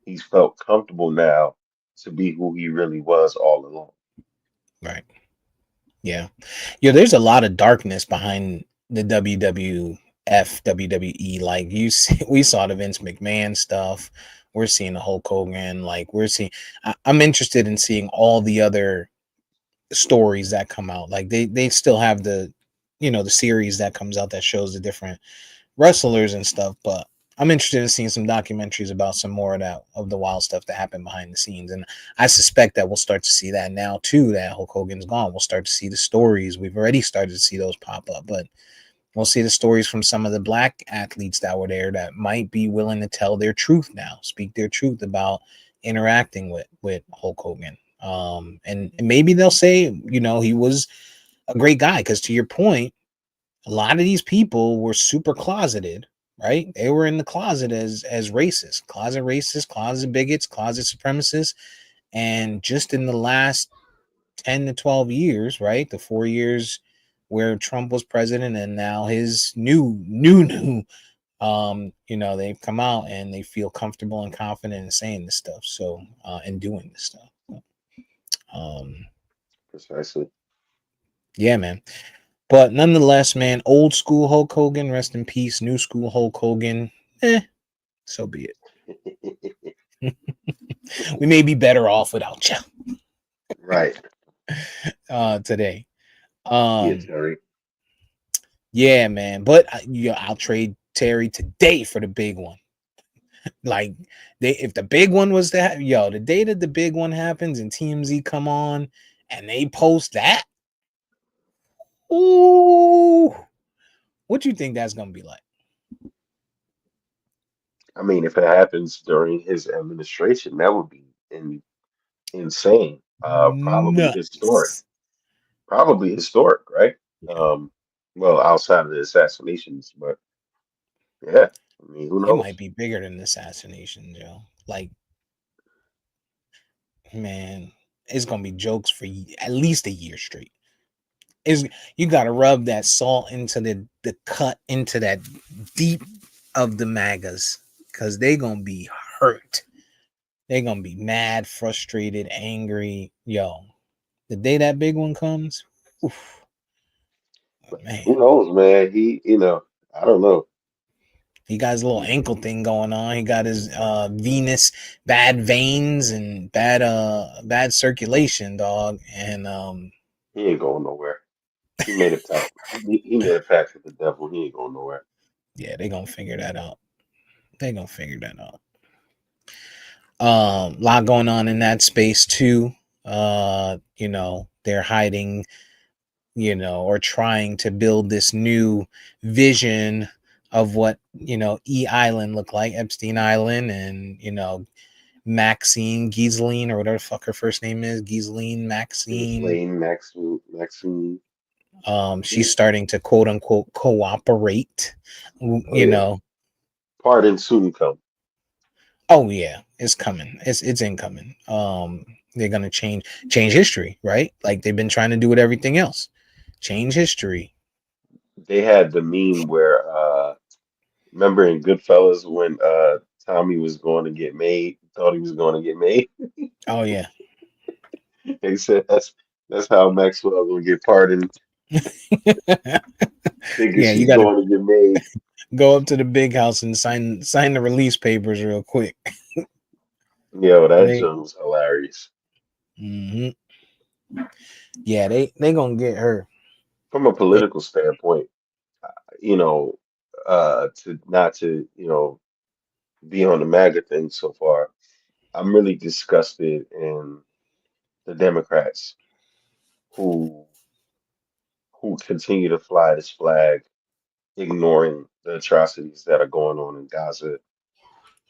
He's felt comfortable now to be who he really was all along. right, yeah, there's a lot of darkness behind the WWE. Like we saw the Vince McMahon stuff. We're seeing the Hulk Hogan. Like I'm interested in seeing all the other stories that come out. Like they still have the series that comes out that shows the different wrestlers and stuff, but I'm interested in seeing some documentaries about some more of the wild stuff that happened behind the scenes. And I suspect that we'll start to see that now too, that Hulk Hogan's gone. We'll start to see the stories. We've already started to see those pop up, but we'll see the stories from some of the black athletes that were there that might be willing to tell their truth now, speak their truth about interacting with Hulk Hogan. And maybe they'll say, he was a great guy, because to your point, a lot of these people were super closeted, right? They were in the closet as racist, closet bigots, closet supremacists, and just in the last 10 to 12 years, right? The 4 years where Trump was president, and now his new they've come out and they feel comfortable and confident in saying this stuff. So and doing this stuff. Um Precisely. yeah, man. But nonetheless, man, old school Hulk Hogan, rest in peace. New school Hulk Hogan, so be it. We may be better off without you Right. today. Yeah, Um, Terry. yeah, man. But I'll trade Terry today for the big one. Like if the big one was that, the day that the big one happens and TMZ come on and they post that, ooh, what you think that's gonna be like? I mean, if it happens during his administration, that would be insane. Probably historic. Nuts. Probably historic, right? Yeah. Um, well, outside of the assassinations, but yeah, I mean, who It might knows? be bigger than the assassination, Joe. Like, man, it's gonna be jokes for at least a year straight. Is You got to rub that salt into the cut into that deep of the magas, because they gonna be hurt. They gonna be mad, frustrated, angry. Yo, the day that big one comes, oof, man, Who knows, man? I don't know. he got his little He, ankle thing going on. He got his venous bad veins and bad circulation, dog. And he ain't going nowhere. He made a pact. He made a pact with the devil. He ain't going nowhere. yeah, they gonna figure that out. They gonna figure that out. Lot going on in that space too. They're hiding, or trying to build this new vision of what, E Island looked like, Epstein Island, and Maxine Giseline, or whatever the fuck her first name is, Giseline His Maxine. lane, Maxine. She's Yeah. starting to quote unquote cooperate. Oh You yeah. know, Pardon soon come. oh yeah, it's coming. It's incoming. They're gonna change history, right? Like they've been trying to do with everything else. Change history. They had the meme where remember in Goodfellas when Tommy was going to get made, thought he was going to get made. Oh yeah. They said that's how Maxwell gonna get pardoned, thinking Yeah, you she's got to going to get made. go up to the big house and sign the release papers real quick. Yo, that They, joke was hilarious. hmm yeah, they gonna get her. From a They, political standpoint, you know, to not to, be on the MAGA thing so far, I'm really disgusted in the Democrats who continue to fly this flag, ignoring the atrocities that are going on in Gaza,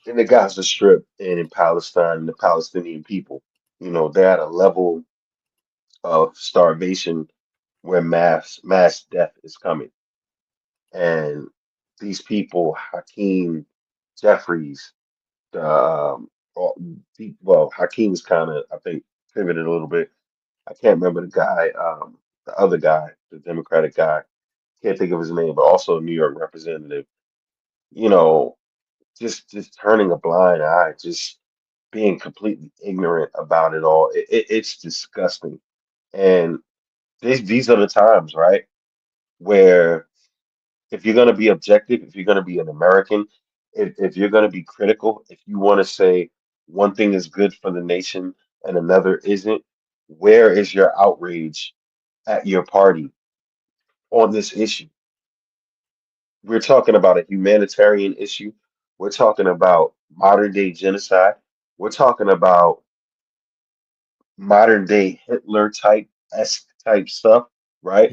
in the Gaza Strip, and in Palestine, and the Palestinian people. They're at a level of starvation where mass death is coming. And these people, Hakeem Jeffries, all- well, Hakeem's kind of, I think, pivoted a little bit. I can't remember the guy, the other guy, the Democratic guy. Can't think of his name, but also a New York representative. You know, just turning a blind eye, just being completely ignorant about it all. It's disgusting. And these are the times, right, where if you're going to be objective, if you're going to be an American, if you're going to be critical, if you want to say one thing is good for the nation and another isn't, where is your outrage at your party on this issue? We're talking about a humanitarian issue. We're talking about modern day genocide. We're talking about modern day Hitler esque type stuff, right?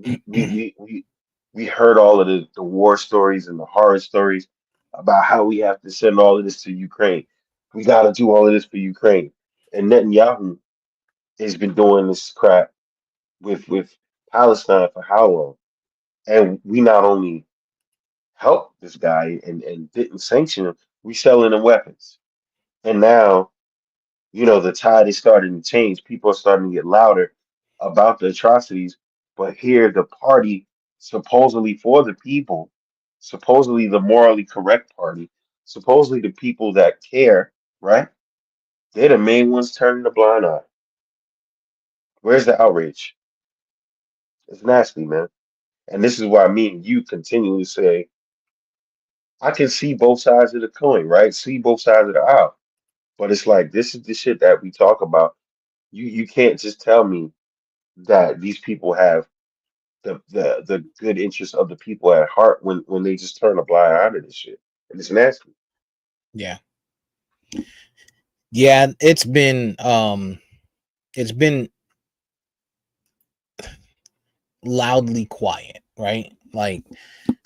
We heard all of the war stories and the horror stories about how we have to send all of this to Ukraine. We got to do all of this for Ukraine. And Netanyahu has been doing this crap with Palestine for how long? And we not only helped this guy and didn't sanction him, we selling him weapons. And now, the tide is starting to change. People are starting to get louder about the atrocities. But here, the party, supposedly for the people, supposedly the morally correct party, supposedly the people that care, right? They're the main ones turning the blind eye. Where's the outrage? It's nasty, man. And this is why me and you continually say, I can see both sides of the coin, right? See both sides of the aisle. But it's like this is the shit that we talk about. You can't just tell me that these people have the good interest of the people at heart when they just turn a blind eye to this shit. And it's nasty. Yeah. Yeah, it's been loudly quiet, right? Like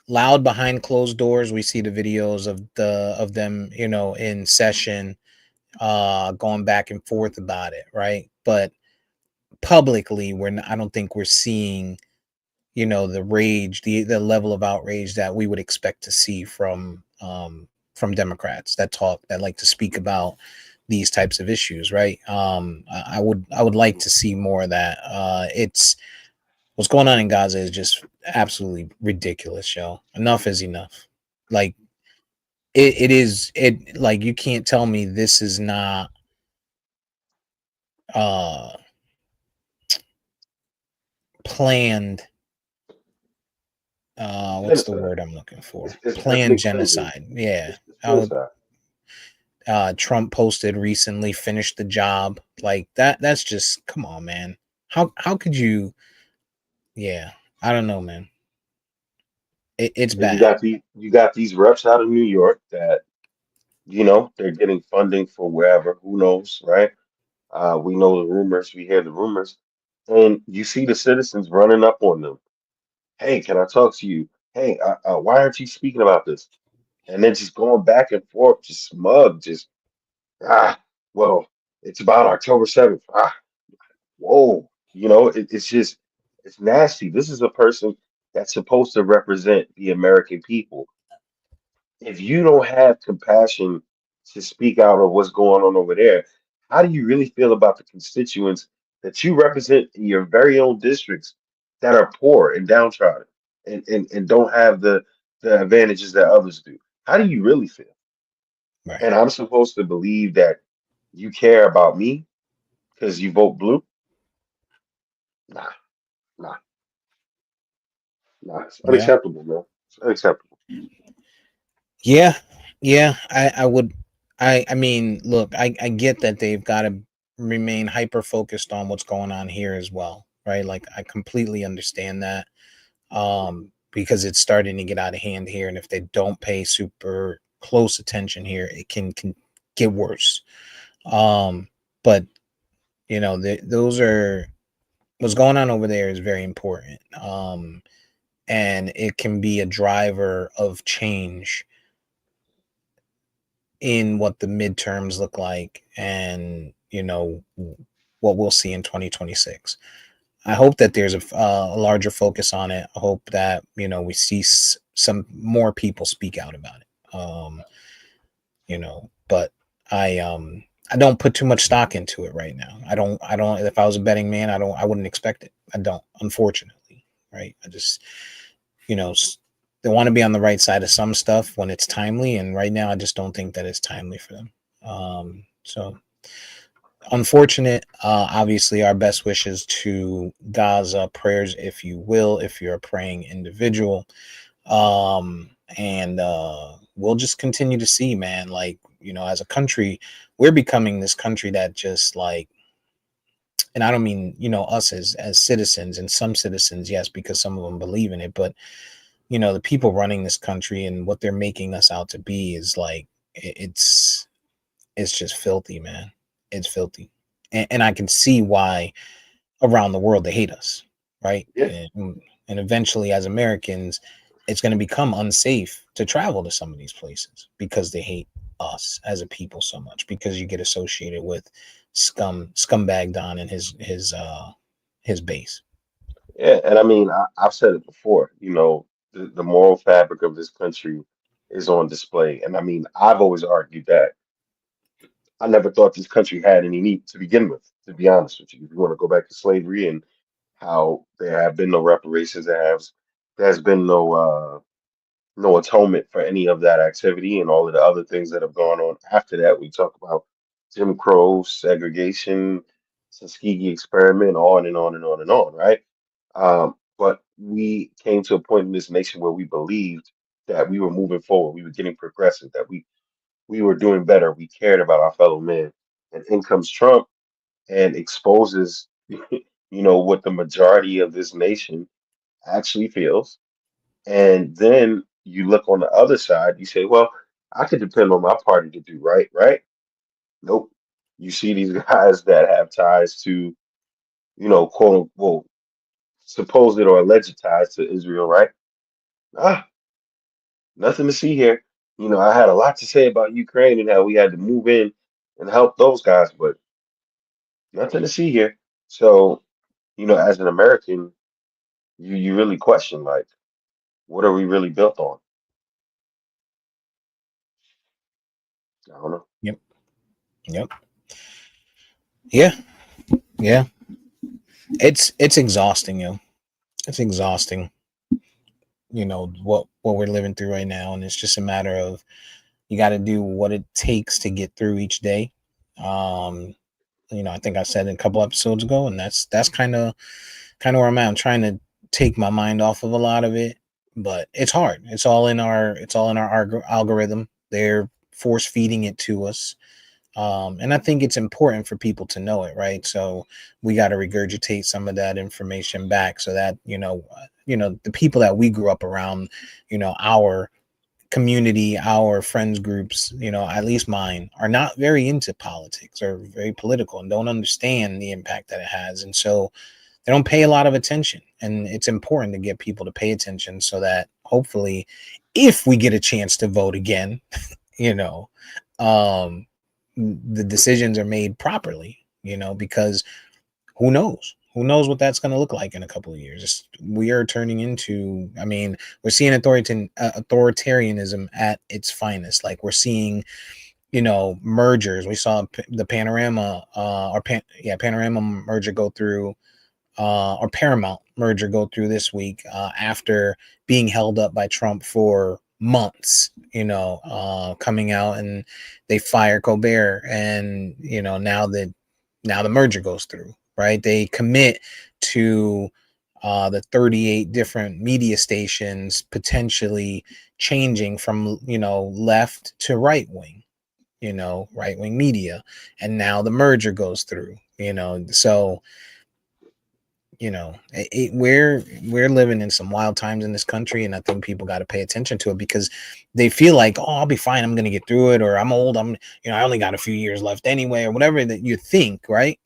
loud behind closed doors. We see the videos of them, in session, going back and forth about it, right? But publicly, I don't think we're seeing, the rage, the level of outrage that we would expect to see from Democrats that like to speak about these types of issues, right? I would like to see more of that. It's What's going on in Gaza is just absolutely ridiculous, yo. Enough is enough. Like it is it like you can't tell me this is not uh planned. What's the Genocide. word I'm looking for? It's Planned ethnic cleansing. genocide. Yeah. It's I would genocide. Trump posted recently, finished the job. Like that's just, come on, man. How could you? Yeah, I don't know, man. It's And bad. you got these reps out of New York that, they're getting funding for wherever, who knows, right? We know the rumors, we hear the rumors, and you see the citizens running up on them. Hey, can I talk to you? Hey, why aren't you speaking about this? And then just going back and forth, just smug, just ah, well, it's about October 7th. Whoa, it's just it's nasty. This is a person that's supposed to represent the American people. If you don't have compassion to speak out of what's going on over there, how do you really feel about the constituents that you represent in your very own districts that are poor and downtrodden and don't have the advantages that others do? How do you really feel? Right. And I'm supposed to believe that you care about me because you vote blue? Nah, nah, nah. It's Yeah. unacceptable, man. It's unacceptable. Yeah. Yeah. I would. I mean, look, I get that they've got to remain hyper focused on what's going on here as well, right? Like I completely understand that. Because it's starting to get out of hand here, and if they don't pay super close attention here, it can get worse. But those are what's going on over there is very important. And it can be a driver of change in what the midterms look like, and what we'll see in 2026. I hope that there's a larger focus on it. I hope that we see some more people speak out about it. But I don't put too much stock into it right now. I don't. If I was a betting man, I wouldn't expect it. I don't, unfortunately, right? I just you know they want to be on the right side of some stuff when it's timely, and right now I just don't think that it's timely for them. So unfortunate. Obviously, our best wishes to Gaza, prayers, if you will, if you're a praying individual. And we'll just continue to see, man. Like, as a country, we're becoming this country that just like, and I don't mean, us as citizens, and some citizens, yes, because some of them believe in it, but the people running this country and what they're making us out to be is like, it's just filthy, man. It's filthy. And I can see why around the world they hate us, right? Yeah. And eventually, as Americans, it's going to become unsafe to travel to some of these places because they hate. us as a people so much because you get associated with scumbag Don and his base. Yeah, and I mean, I've said it before, the moral fabric of this country is on display. And I mean, I've always argued that I never thought this country had any meat to begin with, to be honest with you. If you want to go back to slavery and how there have been no reparations, there's been no atonement for any of that activity and all of the other things that have gone on after that. We talk about Jim Crow, segregation, Tuskegee experiment, on and on and on and on, right? But we came to a point in this nation where we believed that we were moving forward, we were getting progressive, that we were doing better, we cared about our fellow man. And in comes Trump and exposes, what the majority of this nation actually feels. And then you look on the other side, you say, well, I could depend on my party to do right, right? Nope. You see these guys that have ties to, quote unquote, supposed or alleged ties to Israel, right? Ah, nothing to see here. I had a lot to say about Ukraine and how we had to move in and help those guys, but nothing to see here. So, as an American, you really question, like, what are we really built on? I don't know. Yep. Yep. Yeah. Yeah. It's exhausting, yo. It's exhausting. What we're living through right now, and it's just a matter of you got to do what it takes to get through each day. Um, I think I said it a couple episodes ago, and that's kind of where I'm at. I'm trying to take my mind off of a lot of it, but it's hard. It's all in our algorithm. They're force feeding it to us. And I think it's important for people to know it, right? So we got to regurgitate some of that information back so that, the people that we grew up around, our community, our friends groups, at least mine, are not very into politics or very political and don't understand the impact that it has. And so they don't pay a lot of attention. And it's important to get people to pay attention so that hopefully, if we get a chance to vote again, you know, um, the decisions are made properly, because who knows? Who knows what that's going to look like in a couple of years? We are turning into, I mean, we're seeing authoritarianism at its finest. Like we're seeing, mergers. We saw the Panorama merger go through, or Paramount merger go through this week after being held up by Trump for months, coming out and they fire Colbert, and now the merger goes through, right? They commit to the 38 different media stations potentially changing from left to right wing, right wing media, and now the merger goes through, so we're living in some wild times in this country, and I think people got to pay attention to it because they feel like, oh, I'll be fine, I'm gonna get through it, or I'm old, I only got a few years left anyway, or whatever that you think, right?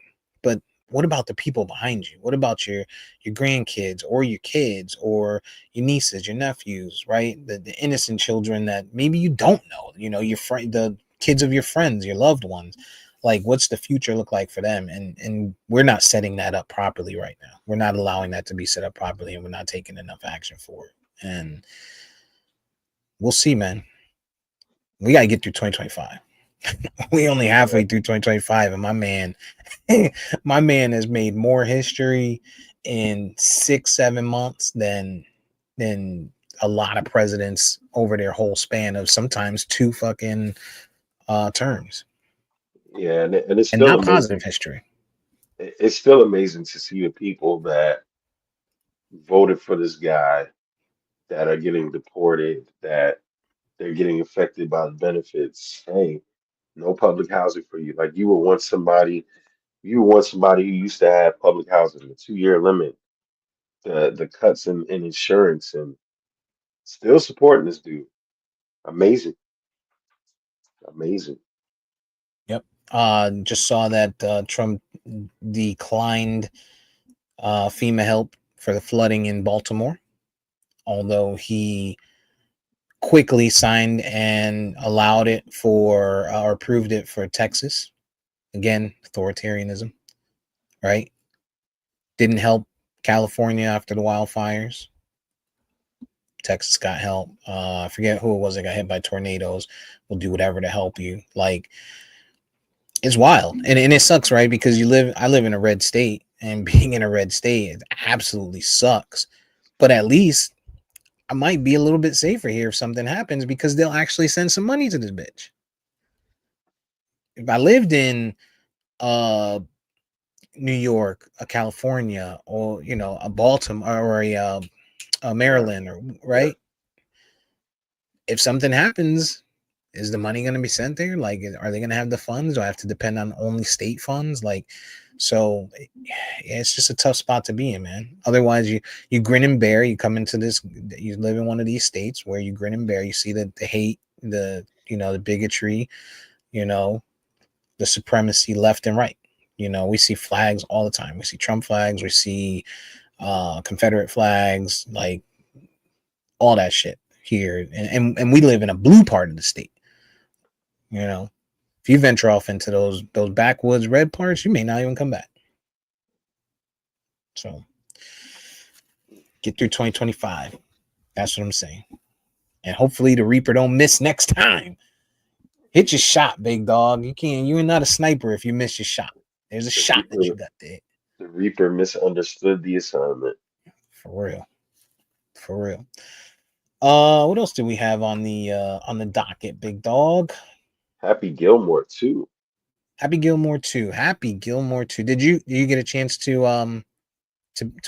But what about the people behind you? What about your grandkids or your kids or your nieces, your nephews, right? The innocent children that maybe you don't know, your friend, the kids of your friends, your loved ones. Like, what's the future look like for them? And we're not setting that up properly right now. We're not allowing that to be set up properly, and we're not taking enough action for it. And we'll see, man. We gotta get through 2025. We only halfway Right. through 2025, and my man, my man has made more history in 6-7 months than a lot of presidents over their whole span of sometimes two fucking terms, Yeah, and it's and still not amazing. positive history. It's still amazing to see the people that voted for this guy that are getting deported, that they're getting affected by the benefits. Hey, no public housing for you. Like you were once somebody who used to have public housing, the 2-year limit, the cuts in insurance, and still supporting this dude. Amazing, amazing. Yep. Just saw that Trump declined FEMA help for the flooding in Baltimore, although he quickly signed and allowed it for or approved it for Texas. Again, authoritarianism, right? Didn't help California after the wildfires. Texas got help. I forget who it was that got hit by tornadoes. We'll do whatever to help you. Like, it's wild, and it sucks, right? Because I live in a red state, and being in a red state, it absolutely sucks. But at least I might be a little bit safer here if something happens because they'll actually send some money to this bitch. If I lived in uh New York, a California, or a Baltimore or a Right. Maryland, or Yeah. right, if something happens, is the money going to be sent there? Like, are they going to have the funds? Do I have to depend on only state funds? Like, so yeah, it's just a tough spot to be in, man. Otherwise, you grin and bear. You come into this, you live in one of these states where you grin and bear. You see the hate, the bigotry, you know, the supremacy left and right. We see flags all the time. We see Trump flags. We see Confederate flags, like all that shit here, and we live in a blue part of the state. You know, if you venture off into those backwoods red parts, you may not even come back. So get through 2025. That's what I'm saying. And hopefully the Reaper don't miss next time. Hit your shot, big dog. You're not a sniper if you miss your shot. There's a The shot that you Reaper, got there. the Reaper misunderstood the assignment. For real. For real. What else do we have on the docket, big dog? Happy Gilmore too. Happy Gilmore 2. Happy Gilmore 2. Did you get a chance to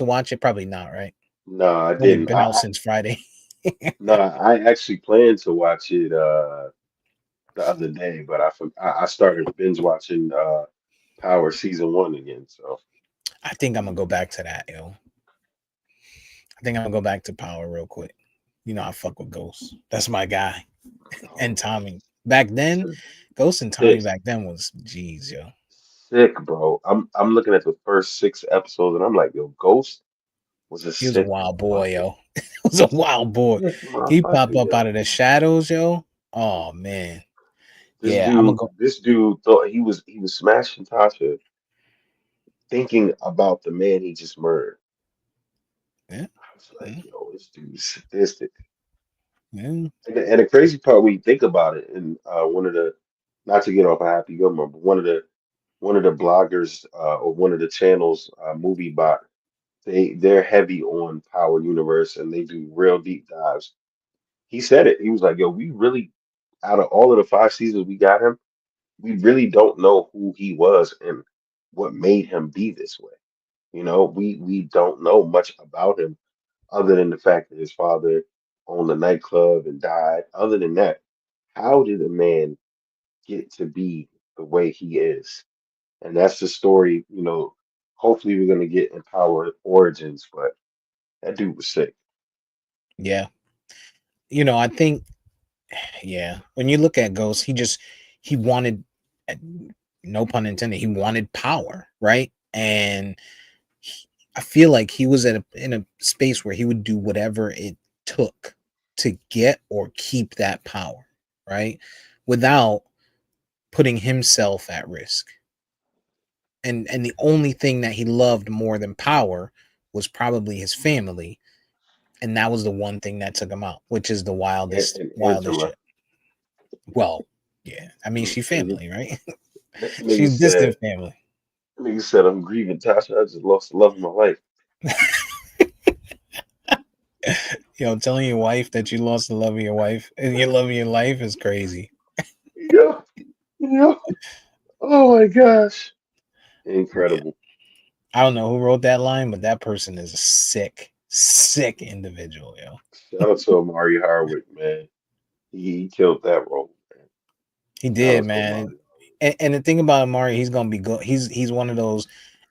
watch it? Probably not, right? No, I Only didn't. been out since Friday. No, I actually planned to watch it the other day, but I started binge watching Power season one again. So I think I'm gonna go back to that, yo. I think I'm gonna go back to Power real quick. I fuck with Ghost. That's my guy. And oh, Tommy. Back then, man, Ghost and Tommy sick, back then was jeez, yo. sick, bro. I'm looking at the first six episodes and I'm like, yo, Ghost was a He was a sick wild boy, motherfucker. yo. He was a wild boy. Sick He pop motherfucker, up out yo. of the shadows, yo. Oh man. This Yeah, I'm gonna dude, go. this dude thought he was smashing Tasha, thinking about the man he just murdered. Yeah, I was like, yeah, yo, this dude is sadistic. yeah. And the crazy part when you think about it, and one of the, not to get off a Happy Gilmore, but one of the bloggers or one of the channels, Movie Bot, they're heavy on Power Universe and they do real deep dives. He said it. He was like, "Yo, we really, out of all of the five seasons we got him, we really don't know who he was and what made him be this way. We don't know much about him other than the fact that his father owned a nightclub and died. Other than that, how did a man get to be the way he is?" And that's the story, hopefully we're gonna get Empower Origins, but that dude was sick. Yeah. I think, yeah. When you look at Ghost, he wanted, eh, no pun intended, he wanted power, right? And I feel like he was in a space where he would do whatever it took to get or keep that power, right? Without putting himself at risk. And the only thing that he loved more than power was probably his family, and that was the one thing that took him out, which is the And wildest Angela, shit. Well, yeah, I mean, she nigga, family, right? nigga She's said, distant family. nigga said, I'm grieving, Tasha. I just lost the love of my life. Telling your wife that you lost the love of your wife and your love of your life is crazy. Yeah, yeah. Oh my gosh, Yeah. incredible. I don't know who wrote that line, but that person is a sick individual, yo. Shout out to Amari Hardwick, man. He killed that role, man. He Shout did, out to man. Amari. And the thing about Amari, he's gonna be he's one of those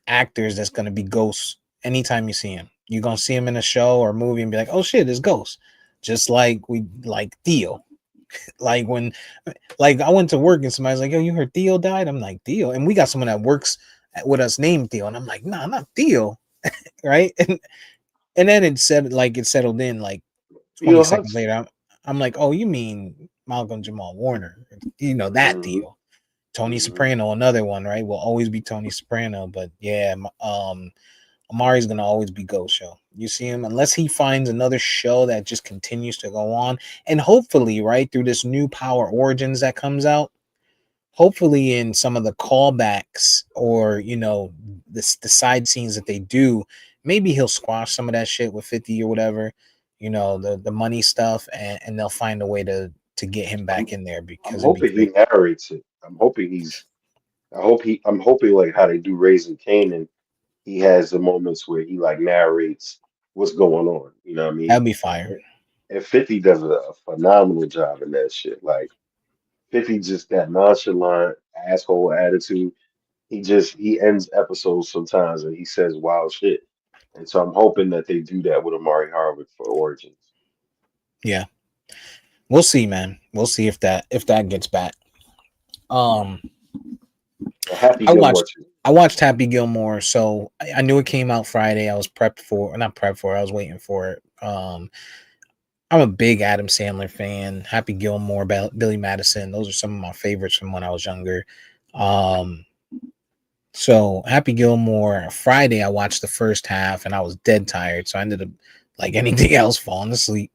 actors that's gonna be Ghost anytime you see him. You're gonna see him in a show or movie and be like, oh shit, it's Ghost. Just like we like Theo. Like when I went to work and somebody's like, yo, you heard Theo died? I'm like, Theo. And we got someone that works with us named Theo. And I'm like, nah, not Theo. Right. And then it settled in like 20 Theo seconds Hudson. later. I'm like, oh, you mean Malcolm Jamal Warner? You know that Hmm. deal. Tony Hmm. Soprano, another one, right? Will always be Tony Soprano, but yeah, Amari's gonna always be Ghost Show. You see him unless he finds another show that just continues to go on, and hopefully, right through this new Power Origins that comes out, hopefully in some of the callbacks or the side scenes that they do, maybe he'll squash some of that shit with 50 or whatever, the money stuff, and they'll find a way to get him I'm back in there I'm because it'd be hoping he great. narrates it. I'm hoping like how they do Raising Kanan. He has the moments where he like narrates what's going on. You know what I mean? That'd be fire. And, and 50 does a phenomenal job in that shit. Like 50 just that nonchalant asshole attitude. He ends episodes sometimes and he says wild shit. And so I'm hoping that they do that with Amari Harvick for Origins. Yeah, we'll see, man. We'll see if that gets back. um And Happy I Gilmore watched too. I watched Happy Gilmore, so I knew it came out Friday. I was prepped for, not prepped for. I was waiting for it. I'm a big Adam Sandler fan. Happy Gilmore, Billy Madison. Those are some of my favorites from when I was younger. Um, so Happy Gilmore Friday, I watched the first half and I was dead tired. So I ended up, like anything else, falling asleep.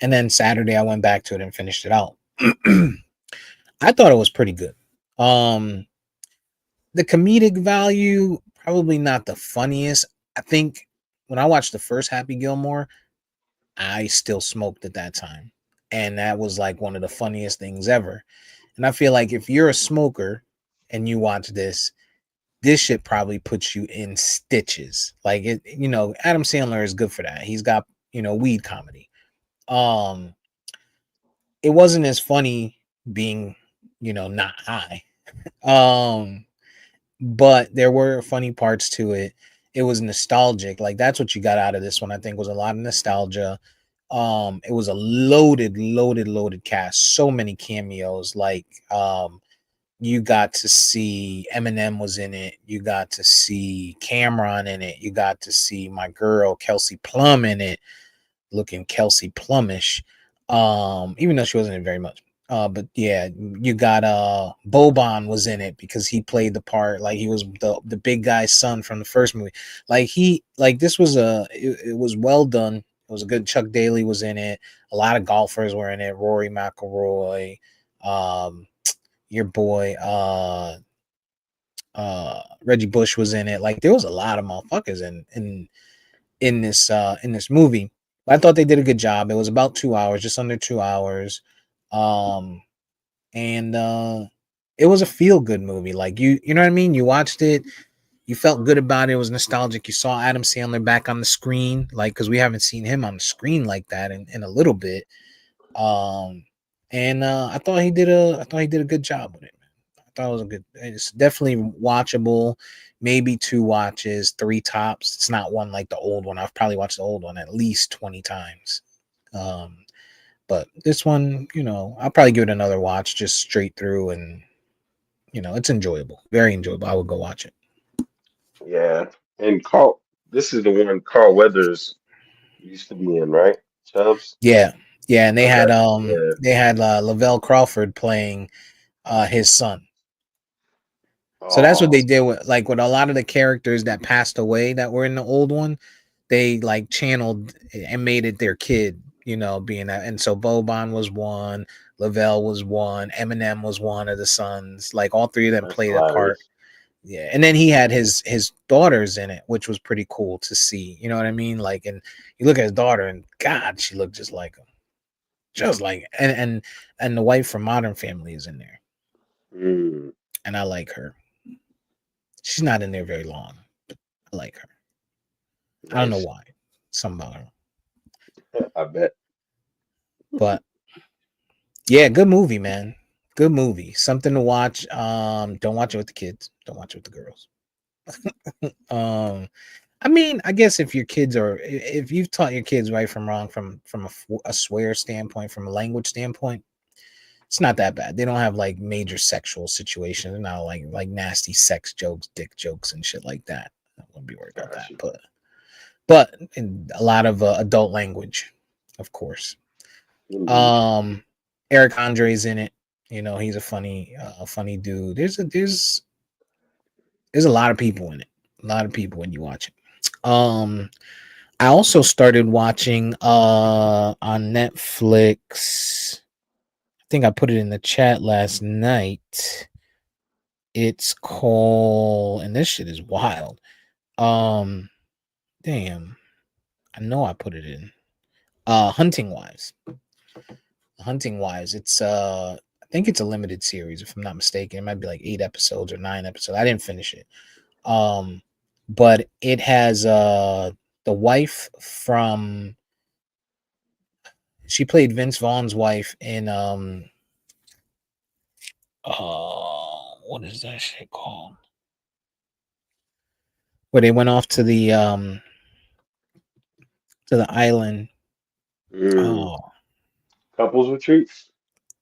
And then Saturday, I went back to it and finished it out. I thought it was pretty good. Um, the comedic value, probably not the funniest. I think when I watched the first Happy Gilmore, I still smoked at that time. And that was like one of the funniest things ever. And I feel like if you're a smoker and you watch this shit probably puts you in stitches. Like Adam Sandler is good for that. He's got, weed comedy. Um, it wasn't as funny being, not high. Um, but there were funny parts to it. It was nostalgic. Like that's what you got out of this one. I think was a lot of nostalgia. It was a loaded cast. So many cameos. Like you got to see Eminem was in it. You got to see Cameron in it. You got to see my girl Kelsey Plum in it, looking Kelsey Plumish. Even though she wasn't in it very much. But yeah, you got Boban was in it because he played the part like he was the big guy's son from the first movie. This was it was well done. It was a good. Chuck Daly was in it. A lot of golfers were in it. Rory McIlroy, um, your boy, Reggie Bush was in it. Like there was a lot of motherfuckers in this movie. But I thought they did a good job. It was about 2 hours, just under 2 hours. Um and it was a feel good movie. Like you know what I mean? You watched it, you felt good about it. It was nostalgic. You saw Adam Sandler back on the screen, like because we haven't seen him on the screen like that in a little bit. Um and I thought he did a good job with it. I thought it was a good. It's definitely watchable. Maybe two watches, three tops. It's not one like the old one. I've probably watched the old one at least 20 times. Um, but this one, I'll probably give it another watch just straight through, and it's enjoyable, very enjoyable. I would go watch it. Yeah. And this is the one Carl Weathers used to be in, right? Chubbs? Yeah, yeah, and they Okay. had Yeah. Lavelle Crawford playing his son. So that's what Oh, they did with a lot of the characters that passed away that were in the old one. They like channeled and made it their kid, being that. And so Boban was one, Lavelle was one, Eminem was one of the sons. Like all three of them that's played a part. hilarious. Yeah, and then he had his daughters in it, which was pretty cool to see. You know what I mean? Like, and you look at his daughter, and God, she looked just like him, just like. And the wife from Modern Family is in there, Mm, and I like her. She's not in there very long. I like her. I don't know nice. why. Something about her. I bet. But yeah, good movie, man. Good movie. Something to watch. Don't watch it with the kids. Don't watch it with the girls. I mean, I guess if your kids are, if you've taught your kids right from wrong from a swear standpoint, from a language standpoint, it's not that bad. They don't have like major sexual situations. They're not like nasty sex jokes, dick jokes, and shit like that. I wouldn't be worried about Got that. you. But in a lot of adult language, of course. Indeed. Um, Eric Andre's in it. You know, he's a funny dude. There's a lot of people in it. A lot of people when you watch it. I also started watching on Netflix. I think I put it in the chat last night. It's called, and this shit is wild. Um, damn, I know I put it in. Hunting Wives. Hunting Wives. I think it's a limited series if I'm not mistaken. It might be like 8 episodes or 9 episodes. I didn't finish it. Um, but it has the wife from, she played Vince Vaughn's wife in what is that shit called? Where they went off to the island. Mm. Oh, Couples retreats.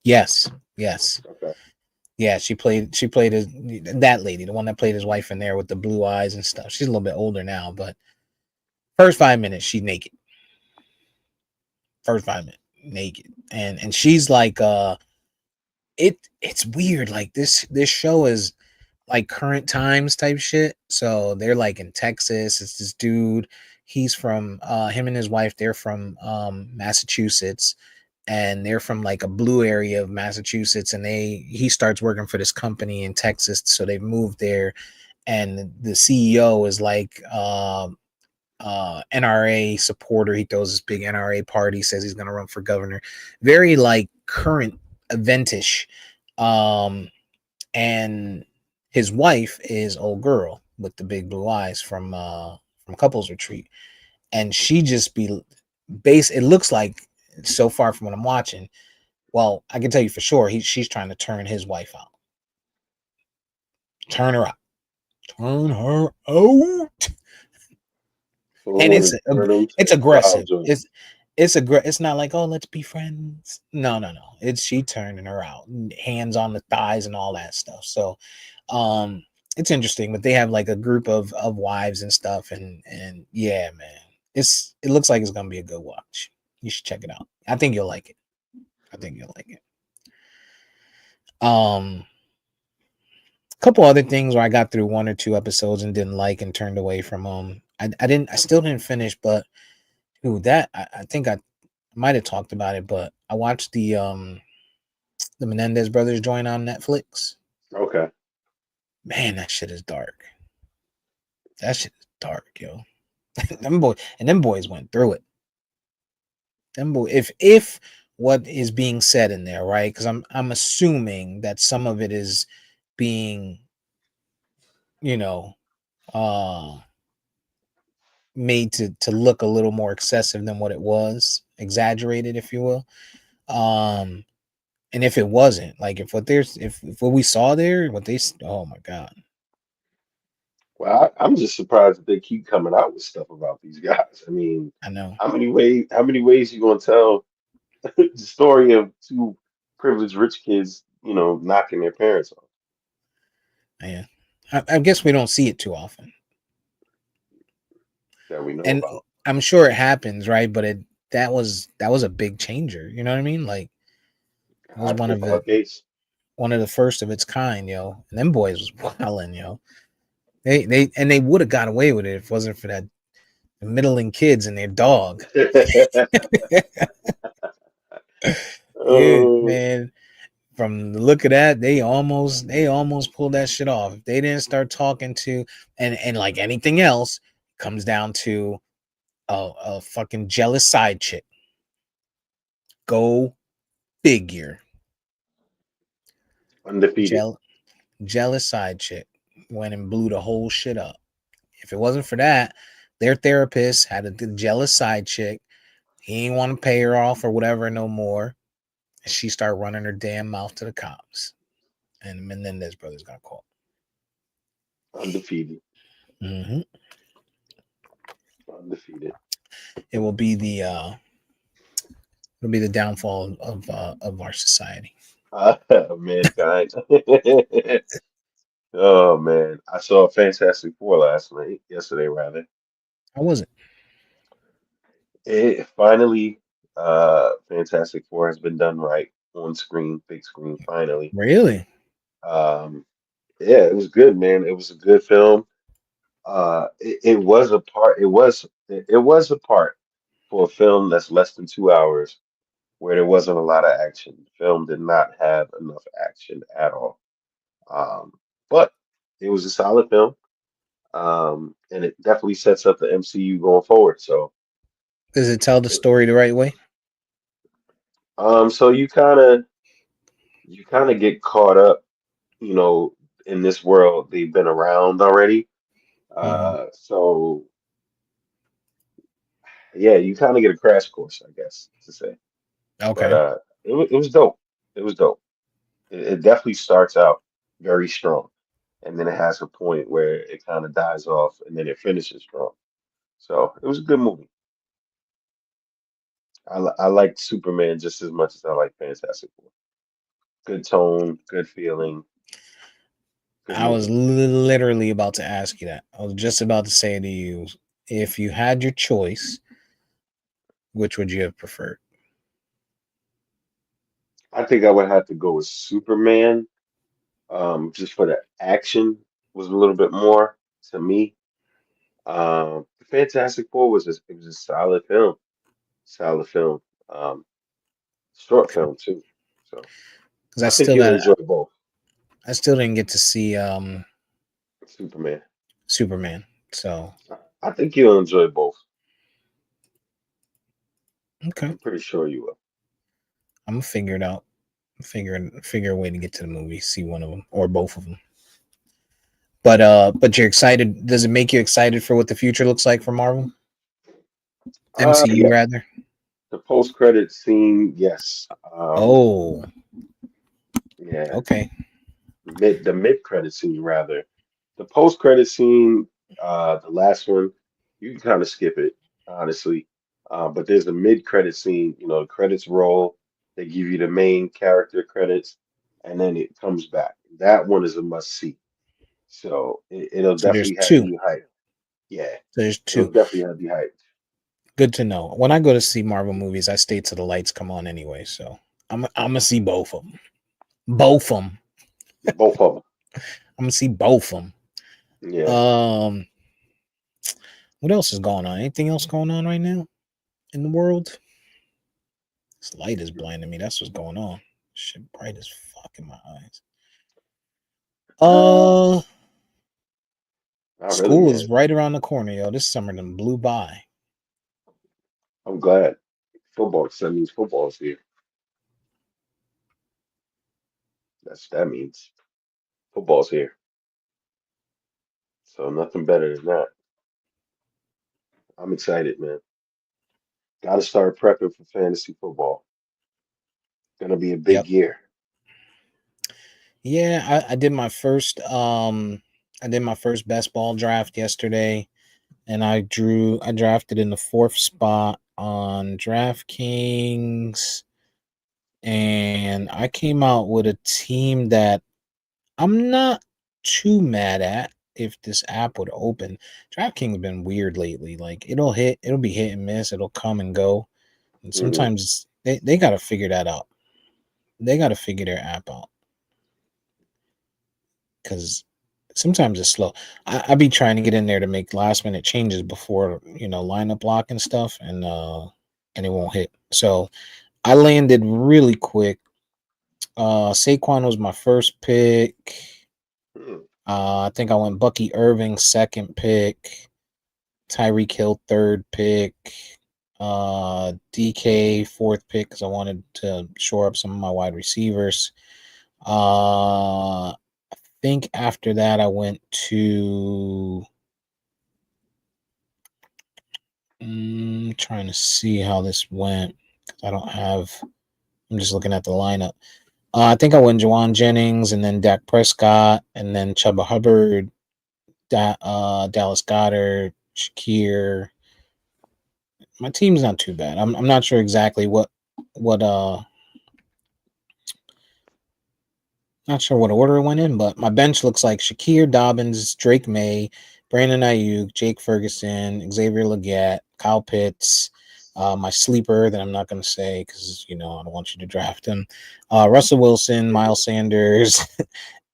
yes, yes. Okay. Yeah, she played that lady, the one that played his wife in there with the blue eyes and stuff. She's a little bit older now, but first 5 minutes she's naked. First 5 minutes naked, and she's like it's weird. Like this show is like current times type shit. So they're like in Texas. It's this dude. He's from him and his wife. They're from Massachusetts, and they're from like a blue area of Massachusetts. And he starts working for this company in Texas. So they've moved there, and the CEO is like NRA supporter. He throws this big NRA party. Says he's gonna run for governor. Very like current eventish. Um, and his wife is old girl with the big blue eyes from Couples Retreat, and she just be base. It looks like so far from what I'm watching. Well, I can tell you for sure she's trying to turn his wife out, turn her out, turn her out, So we and want to turn them it's to cloud aggressive. jumps. It's not like, oh, let's be friends. No, no, no. It's she turning her out, hands on the thighs and all that stuff. So um it's interesting, but they have like a group of wives and stuff, and yeah, man, it looks like it's gonna be a good watch. You should check it out. I think you'll like it. I think you'll like it. A couple other things where I got through 1 or 2 episodes and didn't like and turned away from them. I still didn't finish, but dude, that I think I might have talked about it, but I watched the Menendez brothers joint on Netflix. Okay. Man, that shit is dark. That shit is dark, yo. Them boys went through it. Them boy, if what is being said in there, right? Because I'm assuming that some of it is being, you know, uh made to look a little more excessive than what it was, exaggerated, if you will. Um, and if it wasn't, like if what we saw there, oh my god, Well, I'm just surprised that they keep coming out with stuff about these guys. I mean, I know, how many ways you gonna tell the story of two privileged rich kids, knocking their parents off yeah. I guess we don't see it too often, that we know and about? I'm sure it happens, right? But that was a big changer. You know what I mean? Like it was High profile case. one of the first of its kind, yo. And them boys was wilding, yo. They would have got away with it if it wasn't for that middling kids and their dog. Yeah, Oh, man. From the look of that, they almost pulled that shit off. If they didn't start talking to, and like anything else, comes down to a fucking jealous side chick. Go figure. undefeated. Jell- Jealous side chick went and blew the whole shit up. If it wasn't for that, their therapist had a jealous side chick. He didn't want to pay her off or whatever no more. And she started running her damn mouth to the cops. And the Menendez brothers got caught. Undefeated. Hmm. Undefeated. It will be the downfall of our society. Mankind. Oh man, I saw Fantastic Four last yesterday rather. How was it? It finally, Fantastic Four has been done right on screen, big screen, finally. Really? Um, yeah, it was good, man. It was a good film. It was a part. It was a part for a film that's less than 2 hours, where there wasn't a lot of action. The film did not have enough action at all. Um, but it was a solid film, and it definitely sets up the MCU going forward. So, Does it tell the it- story the right way? so you kind of get caught up, you know, in this world. They've been around already. Hmm. So yeah, you kind of get a crash course, I guess to say. But Okay. it was dope. It was dope. It definitely starts out very strong, and then it has a point where it kind of dies off, and then it finishes strong. So it was a good movie. I liked Superman just as much as I like Fantastic Four. Good tone, good feeling, good I was movie. literally about to ask you that. I was just about to say to you, if you had your choice, which would you have preferred? I think I would have to go with Superman, just for the action was a little bit more to me. The Fantastic Four was a solid film, um, short film too. So Because I think you'll enjoy both. I still didn't get to see Superman. Superman. So I think you'll enjoy both. okay, I'm pretty sure you will. I'm gonna figure it out. Figure a way to get to the movie, see one of them or both of them. But you're excited. Does it make you excited for what the future looks like for Marvel MCU Yeah, rather? the post-credit scene, yes. Oh, Yeah, okay. the mid-credit scene rather. The post-credit scene, the last one, you can kind of skip it, honestly. But there's a mid-credit scene, the credits roll, they give you the main character credits, and then it comes back. That one is a must-see. So it'll So there's definitely have two. you hyped. Yeah, So there's it'll two. definitely have you hyped. Good to know. When I go to see Marvel movies, I stay till the lights come on anyway. So I'm gonna see both of them. Both of them. Both of them. I'm gonna see both of them. Yeah. What else is going on? Anything else going on right now in the world? This light is blinding me. That's what's going on. Shit, bright as fuck in my eyes. Uh, Uh, Not really, School is man. right around the corner, yo. This summer done blew by. I'm glad. Football, that means football is here. That means football's here. So nothing better than that. I'm excited, man. Got to start prepping for fantasy football. Gonna be a big Yep. year. Yeah, I did my first I did my first best ball draft yesterday, and I drafted in the fourth spot on DraftKings, and I came out with a team that I'm not too mad at. If this app would open, DraftKings been weird lately. Like it'll be hit and miss, it'll come and go. And Hmm. sometimes they gotta figure that out. They gotta figure their app out because sometimes it's slow. I be trying to get in there to make last minute changes before lineup lock and stuff, and it won't hit. So I landed really quick. Saquon was my first pick. Hmm. I think I went Bucky Irving second pick, Tyreek Hill third pick, DK fourth pick because I wanted to shore up some of my wide receivers. I think after that I went to trying to see how this went. I don't have. I'm just looking at the lineup. I think I went Jawan Jennings and then Dak Prescott and then Chuba Hubbard, Dallas Goddard, Shakir. My team's not too bad. I'm not sure exactly what not sure what order it went in, but my bench looks like Shakir Dobbins, Drake May, Brandon Ayuk, Jake Ferguson, Xavier Leggett, Kyle Pitts, My sleeper that I'm not going to say because I don't want you to draft him. Russell Wilson, Miles Sanders,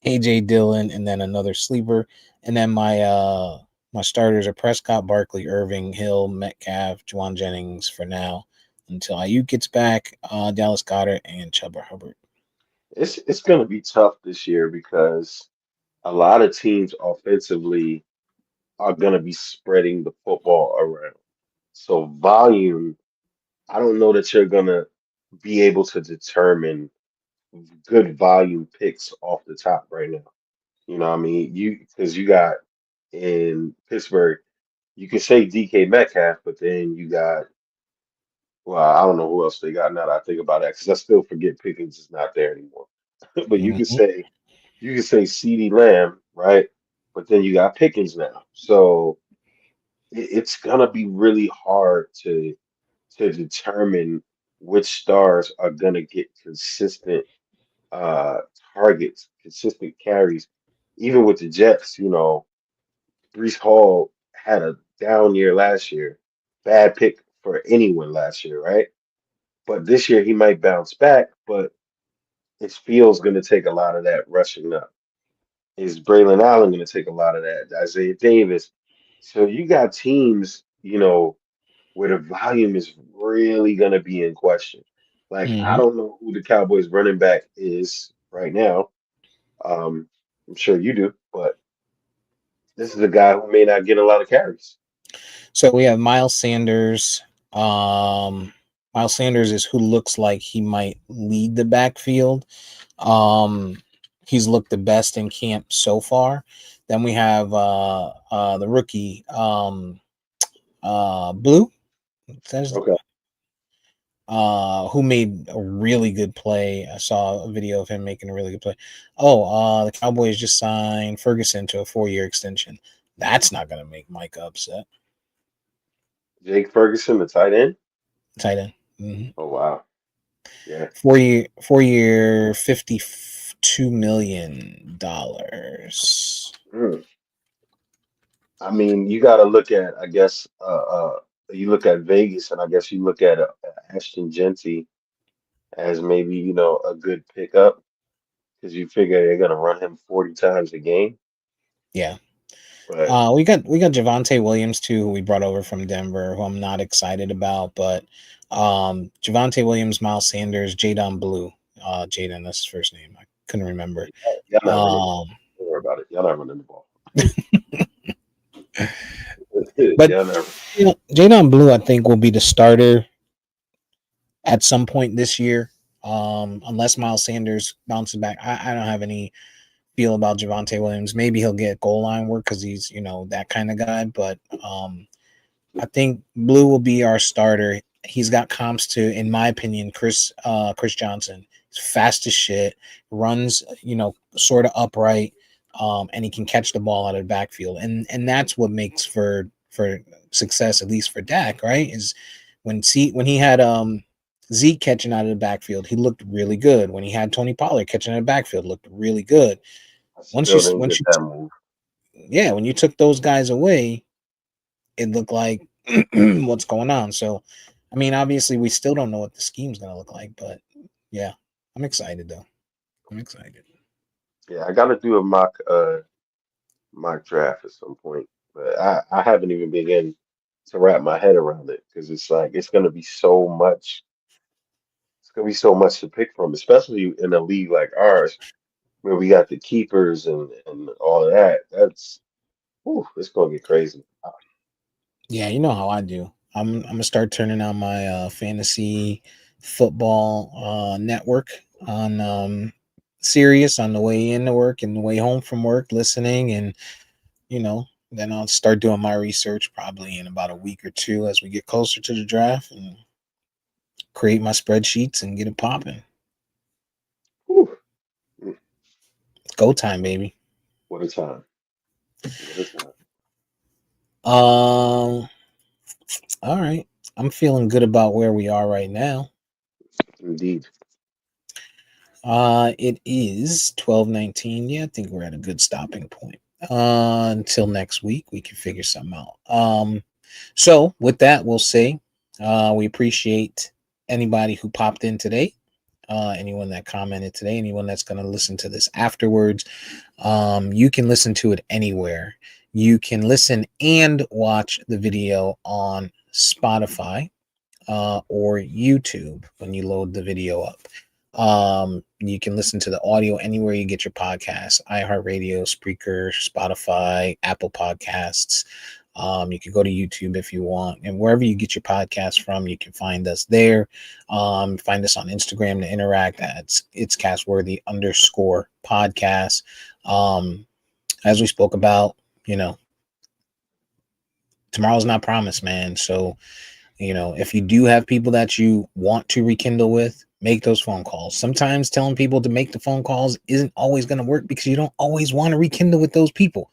AJ Dillon, and then another sleeper. And then my starters are Prescott, Barkley, Irving, Hill, Metcalf, Juwan Jennings for now until Ayuk gets back. Dallas Goddard and Chuba Hubbard. It's going to be tough this year because a lot of teams offensively are going to be spreading the football around. So volume, I don't know that you're going to be able to determine good volume picks off the top right now. You know what I mean? You because you got in Pittsburgh, you can say DK Metcalf, but then you got well, I don't know who else they got now that I think about that because I still forget Pickens is not there anymore. But Mhm. you could say CeeDee Lamb, right? But then you got Pickens now. So it's gonna be really hard to determine which stars are gonna get consistent uh targets, consistent carries. Even with the Jets, Brees Hall had a down year last year. Bad pick for anyone last year, right? But this year he might bounce back, but his field's gonna take a lot of that rushing up. Is Braylon Allen going to take a lot of that? Isaiah Davis. So you got teams, where the volume is really going to be in question. Like, I Mhm. don't know who the Cowboys running back is right now. Um, I'm sure you do, but this is a guy who may not get a lot of carries. So we have Miles Sanders. Um, Miles Sanders is who looks like he might lead the backfield. Um, he's looked the best in camp so far. Then we have the rookie Blue, Okay. who made a really good play. I saw a video of him making a really good play. Oh, the Cowboys just signed Ferguson to a 4-year extension. That's not going to make Micah upset. Jake Ferguson, the tight end. Tight end. Mhm. Oh, wow. Yeah. 4-year, $52 million. Mm. I mean, you got to look at, I guess, you look at Vegas, and I guess you look at Ashton Genty as maybe, a good pickup because you figure they're gonna run him 40 times a game. Yeah. But We got Javante Williams too, who we brought over from Denver, who I'm not excited about, but Javante Williams, Miles Sanders, Jadon Blue, Jaden, that's his first name. I couldn't remember. y'all not running the ball. Um, Don't worry about it. Y'all not running the ball. but Y'all not. Jadon Blue, I think, will be the starter at some point this year, unless Miles Sanders bounces back. I don't have any feel about Javante Williams. Maybe he'll get goal line work because he's that kind of guy, but I think Blue will be our starter. He's got comps to, in my opinion, Chris Johnson. He's fast as shit, runs, sort of upright, and he can catch the ball out of the backfield. And that's what makes for success, at least for Dak, right? Is when he had Zeke catching out of the backfield, he looked really good. When he had Tony Pollard catching out of the backfield, looked really good. I Once you still didn't once get you that move. yeah, when you took those guys away, it looked like what's going on. So, I mean, obviously, we still don't know what the scheme's going to look like, but yeah, I'm excited though. I'm excited. Yeah, I got to do a mock draft at some point, but I haven't even begun to wrap my head around it because it's like it's gonna be so much. It's gonna be so much to pick from, especially in a league like ours where we got the keepers and all of that. That's it's gonna get crazy. Yeah, you know how I do. I'm gonna start turning on my fantasy football network on Sirius on the way into work and the way home from work, listening, and then I'll start doing my research probably in about a week or two as we get closer to the draft and create my spreadsheets and get it popping. Whew. Mm, Go time, baby. what a time! What a time! Um, all right. I'm feeling good about where we are right now. Indeed. It is 12:19. Yeah, I think we're at a good stopping point. Until next week, we can figure something out. So with that, we'll say We appreciate anybody who popped in today, anyone that commented today, anyone that's going to listen to this afterwards. You can listen to it anywhere. You can listen and watch the video on Spotify or YouTube when you load the video up. You can listen to the audio anywhere you get your podcasts: iHeartRadio, Spreaker, Spotify, Apple Podcasts. You can go to YouTube if you want, and wherever you get your podcasts from, you can find us there. Find us on Instagram to interact. It's Castworthy_podcast. As we spoke about, tomorrow's not promised, man. So, if you do have people that you want to rekindle with, make those phone calls. Sometimes telling people to make the phone calls isn't always going to work because you don't always want to rekindle with those people.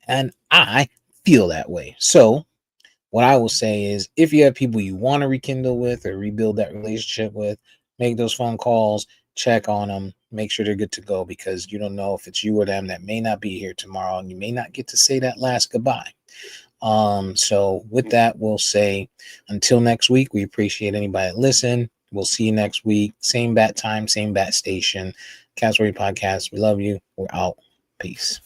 And I feel that way. So what I will say is, if you have people you want to rekindle with or rebuild that relationship with, make those phone calls, check on them, make sure they're good to go, because you don't know if it's you or them that may not be here tomorrow, and you may not get to say that last goodbye. So with that, we'll say until next week. We appreciate anybody that listen. We'll see you next week. Same bat time, same bat station. Castworthy Podcast. We love you. We're out. Peace.